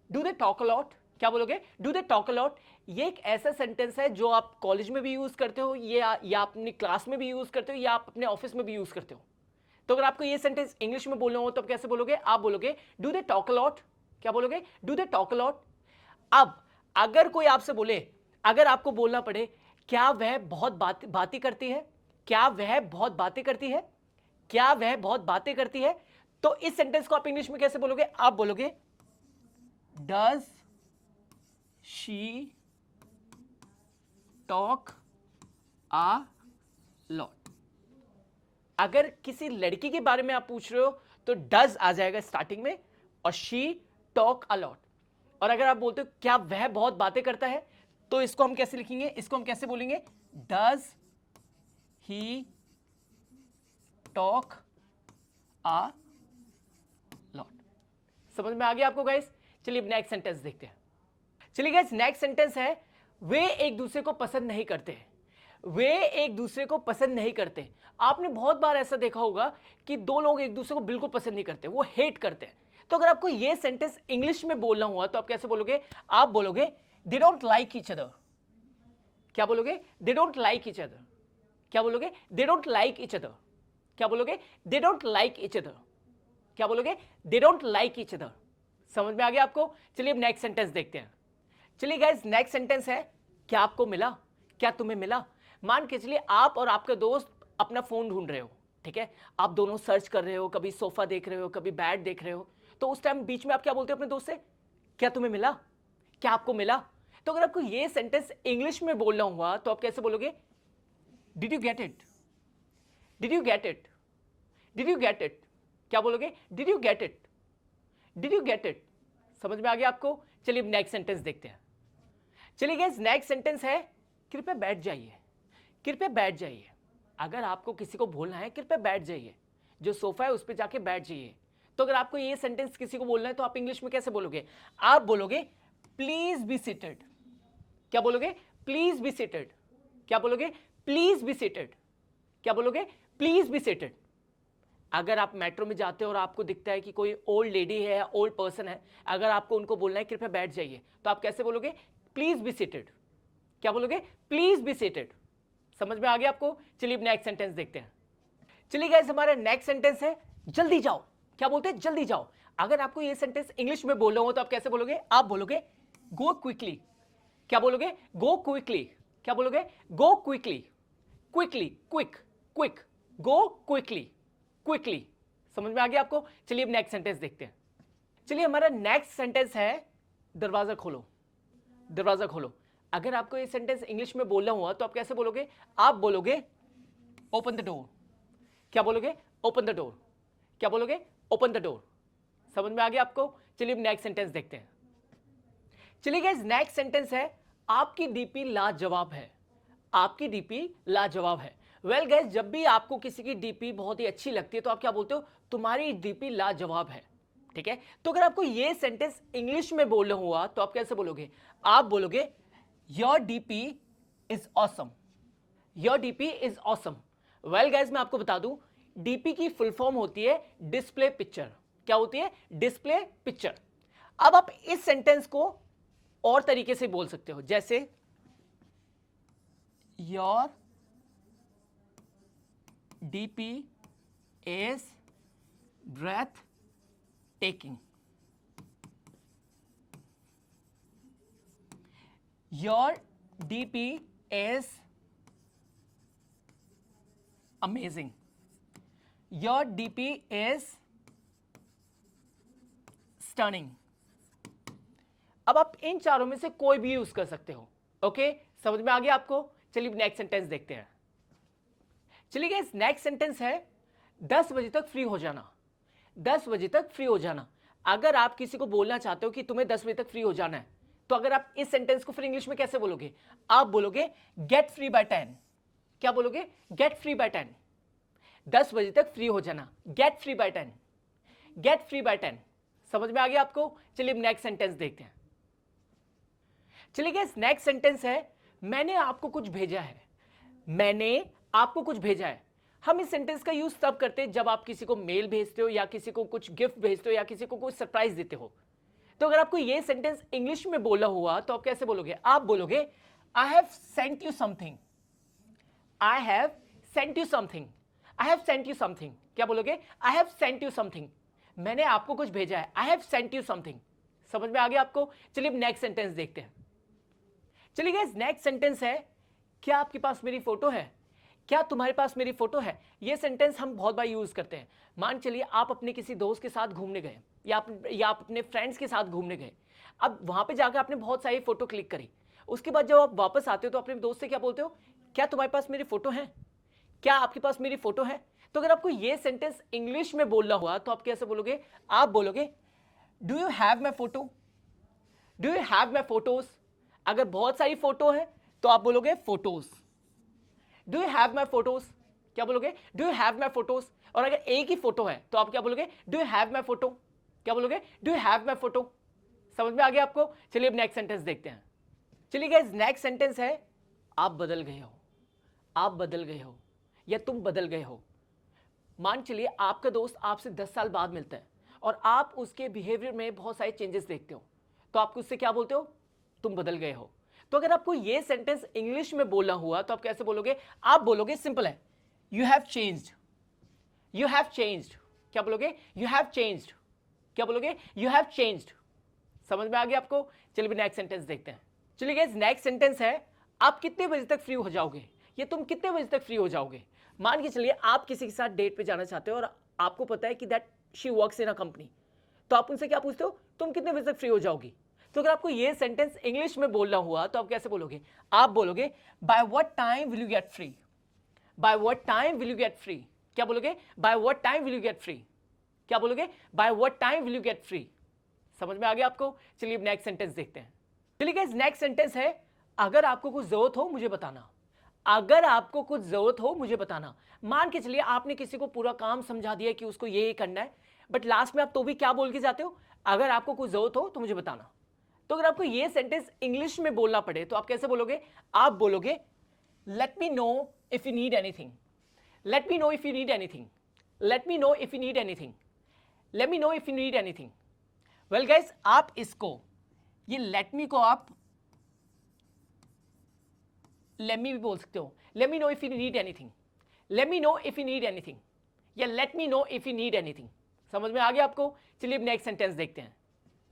Do they talk a lot. क्या बोलोगे? Do they talk a lot. ये एक ऐसा सेंटेंस है जो आप कॉलेज में भी यूज करते हो या अपनी क्लास में भी यूज करते हो या आप अपने ऑफिस में भी यूज करते हो। तो अगर आपको ये सेंटेंस इंग्लिश में बोलना हो तो आप कैसे बोलोगे? आप बोलोगे do they talk a lot. क्या बोलोगे? Do they talk a lot. अब अगर कोई आपसे बोले, अगर आपको बोलना पड़े क्या वह बहुत बातें करती है। क्या वह बहुत बातें करती है। क्या वह बहुत बातें करती है। तो इस सेंटेंस को आप इंग्लिश में कैसे बोलोगे? आप बोलोगे does she talk a lot. अगर किसी लड़की के बारे में आप पूछ रहे हो तो डज आ जाएगा स्टार्टिंग में और शी टॉक अ लॉट। और अगर आप बोलते हो क्या वह बहुत बातें करता है तो इसको हम कैसे लिखेंगे? इसको हम कैसे बोलेंगे? Does he talk a lot. समझ में आ गया आपको गाइस? चलिए नेक्स्ट सेंटेंस देखते हैं। चलिए गाइस नेक्स्ट सेंटेंस है वे एक दूसरे को पसंद नहीं करते। वे एक दूसरे को पसंद नहीं करते। आपने बहुत बार ऐसा देखा होगा कि दो लोग एक दूसरे को बिल्कुल पसंद नहीं करते, वो हेट करते हैं। तो अगर आपको यह सेंटेंस इंग्लिश में बोलना हुआ तो आप कैसे बोलोगे? आप बोलोगे they don't like each other. क्या बोलोगे? They don't like each other. क्या बोलोगे? They don't like each other. क्या बोलोगे? They don't like each other. क्या बोलोगे? They don't like each other. समझ में आ गया आपको? चलिए अब नेक्स्ट सेंटेंस देखते हैं। चलिए गाइस नेक्स्ट सेंटेंस है क्या आपको मिला। क्या तुम्हें मिला। मान के चलिए आप और आपका दोस्त अपना फोन ढूंढ रहे हो, ठीक है। आप दोनों सर्च कर रहे हो, कभी सोफा देख रहे हो, कभी बेड देख रहे हो। तो उस टाइम बीच में आप क्या बोलते हो अपने दोस्त से? क्या तुम्हें मिला। क्या आपको मिला। तो अगर आपको यह सेंटेंस इंग्लिश में बोलना हुआ तो आप कैसे बोलोगे? Did you get it. Did you get it. Did you get it. क्या बोलोगे? Did you get it. Did you get it. समझ में आ गया आपको? चलिए नेक्स्ट सेंटेंस देखते हैं। चलिए गाइस नेक्स्ट सेंटेंस है कृपया बैठ जाइए। कृपया बैठ जाइए। अगर आपको किसी को बोलना है कृपया बैठ जाइए, जो सोफा है उस पर जाके बैठ जाइए। तो अगर आपको ये सेंटेंस किसी को बोलना है तो आप इंग्लिश में कैसे बोलोगे? आप बोलोगे प्लीज बी सीटेड। क्या बोलोगे? Please be seated. क्या बोलोगे? Please be seated. क्या बोलोगे? Please be seated. अगर आप मेट्रो में जाते हो और आपको दिखता है कि कोई ओल्ड लेडी है या ओल्ड पर्सन है, अगर आपको उनको बोलना है कृपया बैठ जाइए तो आप कैसे बोलोगे? Please be seated. क्या बोलोगे? Please be seated. समझ में आ गया आपको? चलिए नेक्स्ट सेंटेंस देखते हैं। चलिए गाइस हमारा नेक्स्ट सेंटेंस है जल्दी जाओ। क्या बोलते हैं? जल्दी जाओ। अगर आपको ये सेंटेंस इंग्लिश में बोलना हो तो आप कैसे बोलोगे? आप बोलोगे गो क्विकली। क्या बोलोगे? Go quickly. क्या बोलोगे? Go quickly. Quickly, quick, quick, go quickly, quickly. समझ में आ गया आपको? चलिए अब नेक्स्ट सेंटेंस देखते हैं। चलिए हमारा नेक्स्ट सेंटेंस है दरवाजा खोलो। दरवाजा खोलो। अगर आपको ये सेंटेंस इंग्लिश में बोलना हुआ तो आप कैसे बोलोगे? आप बोलोगे ओपन द डोर। क्या बोलोगे? Open the door. क्या बोलोगे? Open the door. समझ में आ गया आपको? चलिए नेक्स्ट सेंटेंस देखते हैं। चलिए गाइस नेक्स्ट सेंटेंस है आपकी डीपी लाजवाब है। आपकी डीपी लाजवाब है। वेल गाइस, जब भी आपको किसी की डीपी बहुत ही अच्छी लगती है तो आप क्या बोलते हो? तुम्हारी डीपी लाजवाब है। ठीक है, तो अगर आपको ये सेंटेंस इंग्लिश में बोलना हुआ तो आप कैसे बोलोगे? आप बोलोगे your DP is awesome. Your DP is awesome. Well guys, मैं आपको बता दूं डीपी की फुल फॉर्म होती है डिस्प्ले पिक्चर। क्या होती है? Display picture. अब आप इस सेंटेंस को और तरीके से बोल सकते हो, जैसे your DP is breathtaking. Your DP is amazing. Your DP is stunning. अब आप इन चारों में से कोई भी यूज कर सकते हो। ओके, समझ में आ गया आपको? चलिए नेक्स्ट सेंटेंस देखते हैं। चलिए गाइस नेक्स्ट सेंटेंस है 10 बजे तक फ्री हो जाना। 10 बजे तक फ्री हो जाना। अगर आप किसी को बोलना चाहते हो कि तुम्हें 10 बजे तक फ्री हो जाना है तो अगर आप इस सेंटेंस को फिर इंग्लिश में कैसे बोलोगे? आप बोलोगे गेट फ्री बाय 10। क्या बोलोगे? Gate free by 10। 10 बजे तक फ्री हो जाना, get free by 10। Get free by 10। समझ में आ गया आपको? चलिए नेक्स्ट सेंटेंस देखते हैं। चलिए गाइस नेक्स्ट सेंटेंस है मैंने आपको कुछ भेजा है। मैंने आपको कुछ भेजा है। हम इस सेंटेंस का यूज तब करते हैं जब आप किसी को मेल भेजते हो या किसी को कुछ गिफ्ट भेजते हो या किसी को कुछ सरप्राइज देते हो। तो अगर आपको यह सेंटेंस इंग्लिश में बोलना हुआ तो आप कैसे बोलोगे? आप बोलोगे I have sent you something. I have sent you something. I have sent you something. क्या बोलोगे? I have sent you something. मैंने आपको कुछ भेजा है। I have sent you something. समझ में आ गया आपको? चलिए नेक्स्ट सेंटेंस देखते हैं। चलिए गाइस नेक्स्ट सेंटेंस है क्या आपके पास मेरी फोटो है? क्या तुम्हारे पास मेरी फोटो है? यह सेंटेंस हम बहुत बार यूज करते हैं। मान चलिए आप अपने किसी दोस्त के साथ घूमने गए या आप अपने फ्रेंड्स के साथ घूमने गए। अब वहां पे जाकर आपने बहुत सारी फोटो क्लिक करी। उसके बाद जब आप वापस आते हो तो अपने दोस्त से क्या बोलते हो? क्या तुम्हारे पास मेरी फोटो है? क्या आपके पास मेरी फोटो है? तो अगर आपको यह सेंटेंस इंग्लिश में बोलना हुआ तो आप कैसे बोलोगे? आप बोलोगे do you have my photo. Do you have my photos. अगर बहुत सारी फोटो है तो आप बोलोगे photos. Do you have my photos. क्या बोलोगे? Do you have my photos. और अगर एक ही फोटो है तो आप क्या बोलोगे? Do you have my photo. क्या बोलोगे? Do you have my photo. समझ में आ गया आपको? चलिए अब नेक्स्ट सेंटेंस देखते हैं। चलिए गाइस नेक्स्ट सेंटेंस है आप बदल गए हो। आप बदल गए हो या तुम बदल गए हो। मान चलिए आपका दोस्त आपसे 10 साल बाद मिलता है और आप उसके बिहेवियर में बहुत सारे चेंजेस देखते हो तो आप उससे क्या बोलते हो? तुम बदल गए हो। तो अगर आपको यह सेंटेंस इंग्लिश में बोलना हुआ तो आप कैसे बोलोगे? आप बोलोगे सिंपल है you have changed. You have changed. क्या बोलोगे? You have changed. क्या बोलोगे? You have changed. समझ में आ गया आपको? चलिए नेक्स्ट सेंटेंस देखते हैं। चलिए गाइस नेक्स्ट सेंटेंस है आप कितने बजे तक फ्री हो जाओगे या तुम कितने बजे तक फ्री हो जाओगे। मान के चलिए आप किसी के साथ डेट पे जाना चाहते हो और आपको पता है कि that she works in a company. तो आप उनसे क्या पूछते हो? तुम कितने बजे तक फ्री हो जाओगी। तो अगर आपको ये सेंटेंस इंग्लिश में बोलना हुआ तो आप कैसे बोलोगे? आप बोलोगे by what time will you get free. By what time will you get free. क्या बोलोगे? By what time will you get free. क्या बोलोगे? By what time will you get free. समझ में आ गया आपको? चलिए नेक्स्ट सेंटेंस देखते हैं। चलिए गाइस नेक्स्ट सेंटेंस है अगर आपको कुछ जरूरत हो मुझे बताना। अगर आपको कुछ जरूरत हो मुझे बताना। मान के चलिए आपने किसी को पूरा काम समझा दिया कि उसको ये करना है बट लास्ट में आप तो भी क्या बोल के जाते हो? अगर आपको कुछ जरूरत हो तो मुझे बताना। तो अगर आपको ये सेंटेंस इंग्लिश में बोलना पड़े तो आप कैसे बोलोगे? आप बोलोगे late me know if you need anything. Let me know if you need anything. Let me know if you need anything. Let me know if you need anything. Well guys आप इसको ये लेट मी को आप let me भी बोल सकते हो। Let me know if you need anything. Let me know if you need anything या let me know if you need anything. समझ में आ गया आपको? चलिए अब नेक्स्ट सेंटेंस देखते हैं।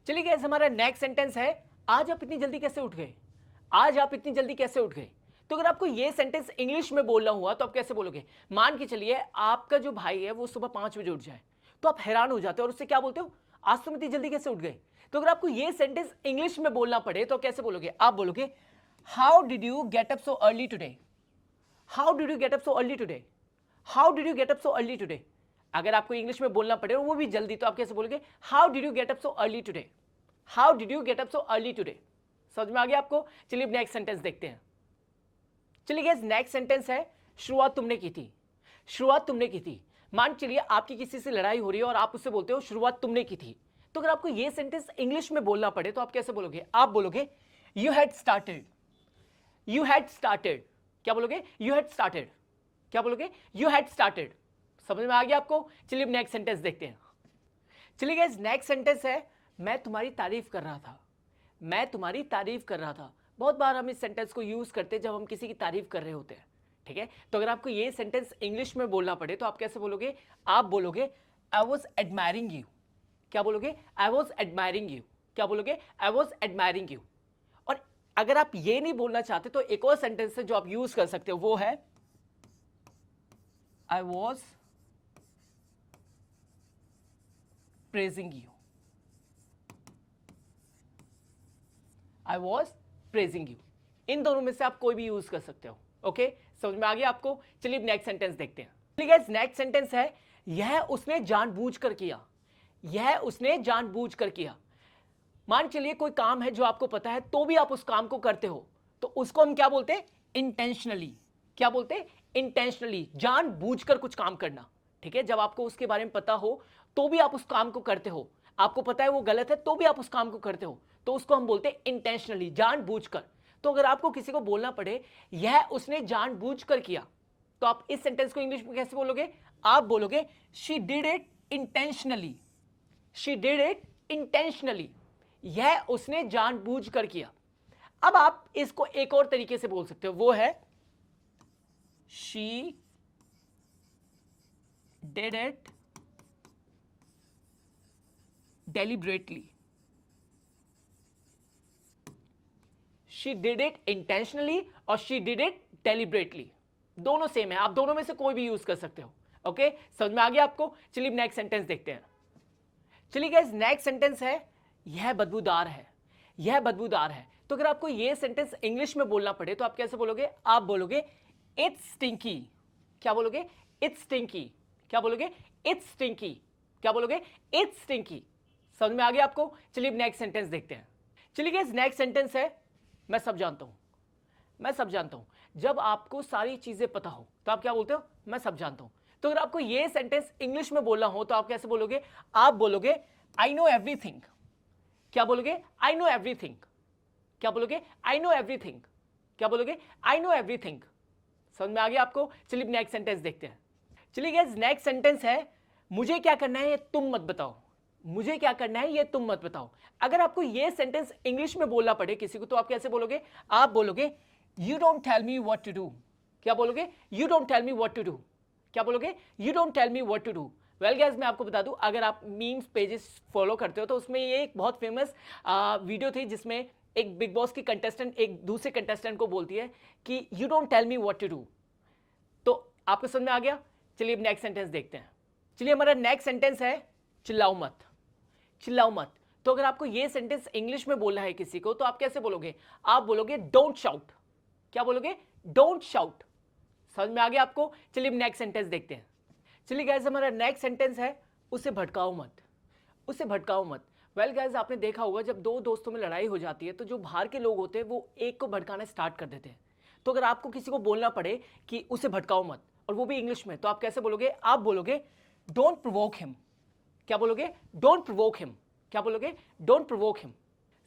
चलिए गाइस हमारा नेक्स्ट सेंटेंस है आज आप इतनी जल्दी कैसे उठ गए। आज आप इतनी जल्दी कैसे उठ गए। तो अगर आपको ये सेंटेंस इंग्लिश में बोलना हुआ तो आप कैसे बोलोगे? मान के चलिए आपका जो भाई है वो सुबह 5 बजे उठ जाए तो आप हैरान हो जाते हो और उससे क्या बोलते हो? आज तुम इतनी जल्दी कैसे उठ गए? तो अगर आपको ये सेंटेंस इंग्लिश में बोलना पड़े तो कैसे बोलोगे? आप बोलोगे how did you get up so early today? How did you get up so early today? How did you get up so early today? अगर आपको इंग्लिश में बोलना पड़े और वो भी जल्दी, तो आप कैसे बोलोगे? How did you get up so early today? How did you get up so early today? समझ में आ गया आपको? चलिए नेक्स्ट सेंटेंस देखते हैं। चलिए गाइस, नेक्स्ट सेंटेंस है शुरुआत तुमने की थी। शुरुआत तुमने की थी। मान चलिए आपकी किसी से लड़ाई हो रही है और आप उससे बोलते हो शुरुआत तुमने की थी। तो अगर आपको ये सेंटेंस इंग्लिश में बोलना पड़े तो आप कैसे बोलोगे? आप बोलोगे you had started. You had started. क्या बोलोगे? You had started. क्या बोलोगे? You had started. समझ में आ गया आपको? चलिए नेक्स्ट सेंटेंस देखते हैं। चलिए गाइस, नेक्स्ट सेंटेंस है मैं तुम्हारी तारीफ कर रहा था। मैं तुम्हारी तारीफ कर रहा था। बहुत बार हम इस सेंटेंस को यूज करते हैं जब हम किसी की तारीफ कर रहे होते हैं, ठीक है? तो अगर आपको ये सेंटेंस इंग्लिश में बोलना पड़े तो आप कैसे बोलोगे? आप बोलोगे आई वॉज एडमायरिंग यू। क्या बोलोगे? I was admiring you. क्या बोलोगे? I was admiring you. और अगर आप ये नहीं बोलना चाहते तो एक और सेंटेंस है जो आप यूज कर सकते हो, वो है I was praising you. I was praising you. इन दोनों में से आप कोई भी यूज कर सकते हो। ओके, समझ में आ गया आपको? चलिए नेक्स्ट सेंटेंस देखते हैं। चलिए नेक्स्ट सेंटेंस है यह उसने जानबूझकर किया। यह उसने जानबूझकर किया। मान चलिए कोई काम है जो आपको पता है तो भी आप उस काम को करते हो, तो उसको हम क्या बोलते हैं? इंटेंशनली। क्या बोलते हैं? इंटेंशनली। जानबूझकर कुछ काम करना, ठीक है? जब आपको उसके बारे में पता हो तो भी आप उस काम को करते हो, आपको पता है वो गलत है तो भी आप उस काम को करते हो, तो उसको हम बोलते हैं इंटेंशनली, जानबूझकर। तो अगर आपको किसी को बोलना पड़े यह उसने जानबूझकर किया, तो आप इस सेंटेंस को इंग्लिश में कैसे बोलोगे? आप बोलोगे she did it intentionally. She did it intentionally. यह उसने जानबूझकर किया। अब आप इसको एक और तरीके से बोल सकते हो, वो है she did it deliberately. She did it intentionally और शी डिड इट डेलिब्रेटली। दोनों सेम है, आप दोनों में से कोई भी यूज कर सकते हो। ओके, समझ में आ गया आपको? चलिए नेक्स्ट सेंटेंस देखते हैं। चलिए गाइस, नेक्स्ट सेंटेंस है यह बदबूदार है। यह बदबूदार है। तो अगर आपको यह सेंटेंस इंग्लिश में बोलना पड़े तो आप कैसे बोलोगे? आप बोलोगे इट्स स्टिंकी। क्या बोलोगे? It's stinky. क्या बोलोगे? It's stinky. क्या बोलोगे? It's stinky. समझ में आ गया आपको? चलिए नेक्स्ट सेंटेंस देखते हैं। चलिए गाइस, नेक्स्ट सेंटेंस है मैं सब जानता हूं। मैं सब जानता हूं। जब आपको सारी चीजें पता हो तो आप क्या बोलते हो? मैं सब जानता हूं। तो अगर आपको यह सेंटेंस इंग्लिश में बोलना हो तो आप कैसे बोलोगे? आप बोलोगे आई नो एवरीथिंग। क्या बोलोगे? I know everything. क्या बोलोगे? I know everything. क्या बोलोगे? I know everything. समझ में आ गया आपको? चलिए नेक्स्ट सेंटेंस देखते हैं। चलिए गाइस, नेक्स्ट सेंटेंस है मुझे क्या करना है ये तुम मत बताओ। मुझे क्या करना है ये तुम मत बताओ। अगर आपको ये सेंटेंस इंग्लिश में बोलना पड़े किसी को तो आप कैसे बोलोगे? आप बोलोगे you don't tell me what to do. क्या बोलोगे? You don't tell me what to do. क्या बोलोगे? You don't tell me what to do. Well guys, मैं आपको बता दूं, अगर आप मीम्स पेजेस फॉलो करते हो तो उसमें ये एक बहुत फेमस वीडियो थी जिसमें एक बिग बॉस की कंटेस्टेंट एक दूसरे कंटेस्टेंट को बोलती है कि you don't tell me what to do. तो आपको समझ में आ गया? चलिए अब नेक्स्ट सेंटेंस देखते हैं। चलिए हमारा नेक्स्ट सेंटेंस है चिल्लाओ मत। चिल्लाओ मत। तो अगर आपको ये सेंटेंस इंग्लिश में बोलना है किसी को तो आप कैसे बोलोगे? आप बोलोगे डोंट शाउट। क्या बोलोगे? Don't shout. समझ में आ गया आपको? चलिए नेक्स्ट सेंटेंस देखते हैं। चलिए गाइस, हमारा नेक्स्ट सेंटेंस है उसे भटकाओ मत। उसे भटकाओ मत। वेल गाइस, आपने देखा होगा जब दो दोस्तों में लड़ाई हो जाती है तो जो बाहर के लोग होते हैं वो एक को भटकाना स्टार्ट कर देते हैं। तो अगर आपको किसी को बोलना पड़े कि उसे भटकाओ मत और वो भी इंग्लिश में, तो आप कैसे बोलोगे? आप बोलोगे डोंट प्रोवोक हिम। क्या बोलोगे? Don't provoke him. क्या बोलोगे? Don't provoke him.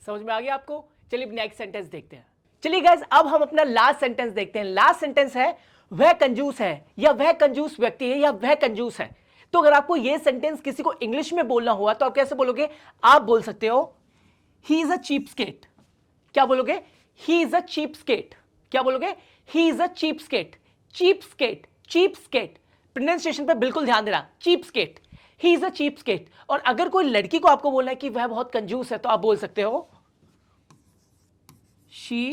समझ में आ गया आपको? चलिए नेक्स्ट सेंटेंस देखते हैं। चलिए गाइस, अब हम अपना लास्ट सेंटेंस देखते हैं। लास्ट सेंटेंस है वह कंजूस है, या वह कंजूस व्यक्ति है, या वह कंजूस है। तो अगर आपको यह सेंटेंस किसी को इंग्लिश में बोलना हुआ तो आप कैसे बोलोगे? आप बोल सकते हो he is a cheapskate. क्या बोलोगे? He is a cheapskate. क्या बोलोगे? He is a cheapskate. Cheapskate. Cheapskate. Pronunciation पे बिल्कुल ध्यान देना। Cheapskate. He is a cheapskate. और अगर कोई लड़की को आपको बोलना है कि वह बहुत कंजूस है तो आप बोल सकते हो she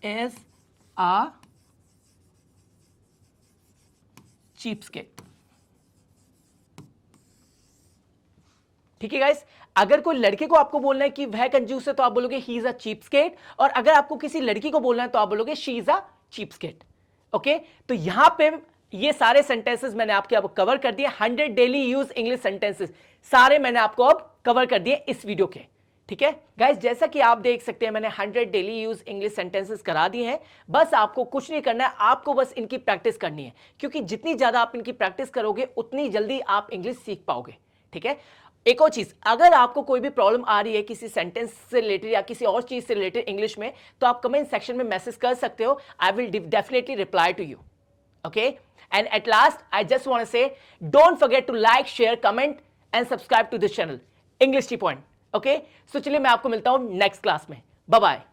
is a cheapskate. ठीक है गाइस, अगर कोई लड़के को आपको बोलना है कि वह कंजूस है तो आप बोलोगे ही इज अ चीपस्केट, और अगर आपको किसी लड़की को बोलना है तो आप बोलोगे शी इज अ चीपस्केट। ओके, तो यहां पे ये सारे सेंटेंसेस मैंने आपके अब कवर कर दिए, 100 डेली यूज इंग्लिश सेंटेंसेस सारे मैंने आपको अब कवर कर दिए इस वीडियो के। ठीक है गाइस, जैसा कि आप देख सकते हैं मैंने 100 डेली यूज इंग्लिश सेंटेंसेस करा दिए हैं। बस आपको कुछ नहीं करना है, आपको बस इनकी प्रैक्टिस करनी है, क्योंकि जितनी ज्यादा आप इनकी प्रैक्टिस करोगे उतनी जल्दी आप इंग्लिश सीख पाओगे। ठीक है, एक और चीज, अगर आपको कोई भी प्रॉब्लम आ रही है किसी सेंटेंस से रिलेटेड या किसी और चीज से रिलेटेड इंग्लिश में, तो आप कमेंट सेक्शन में मैसेज कर सकते हो, I will definitely reply to you. Okay, and at last I just want to say don't forget to like, share, comment and subscribe to this channel English T point. Okay, so चलिए मैं आपको मिलता हूं next class में। Bye bye.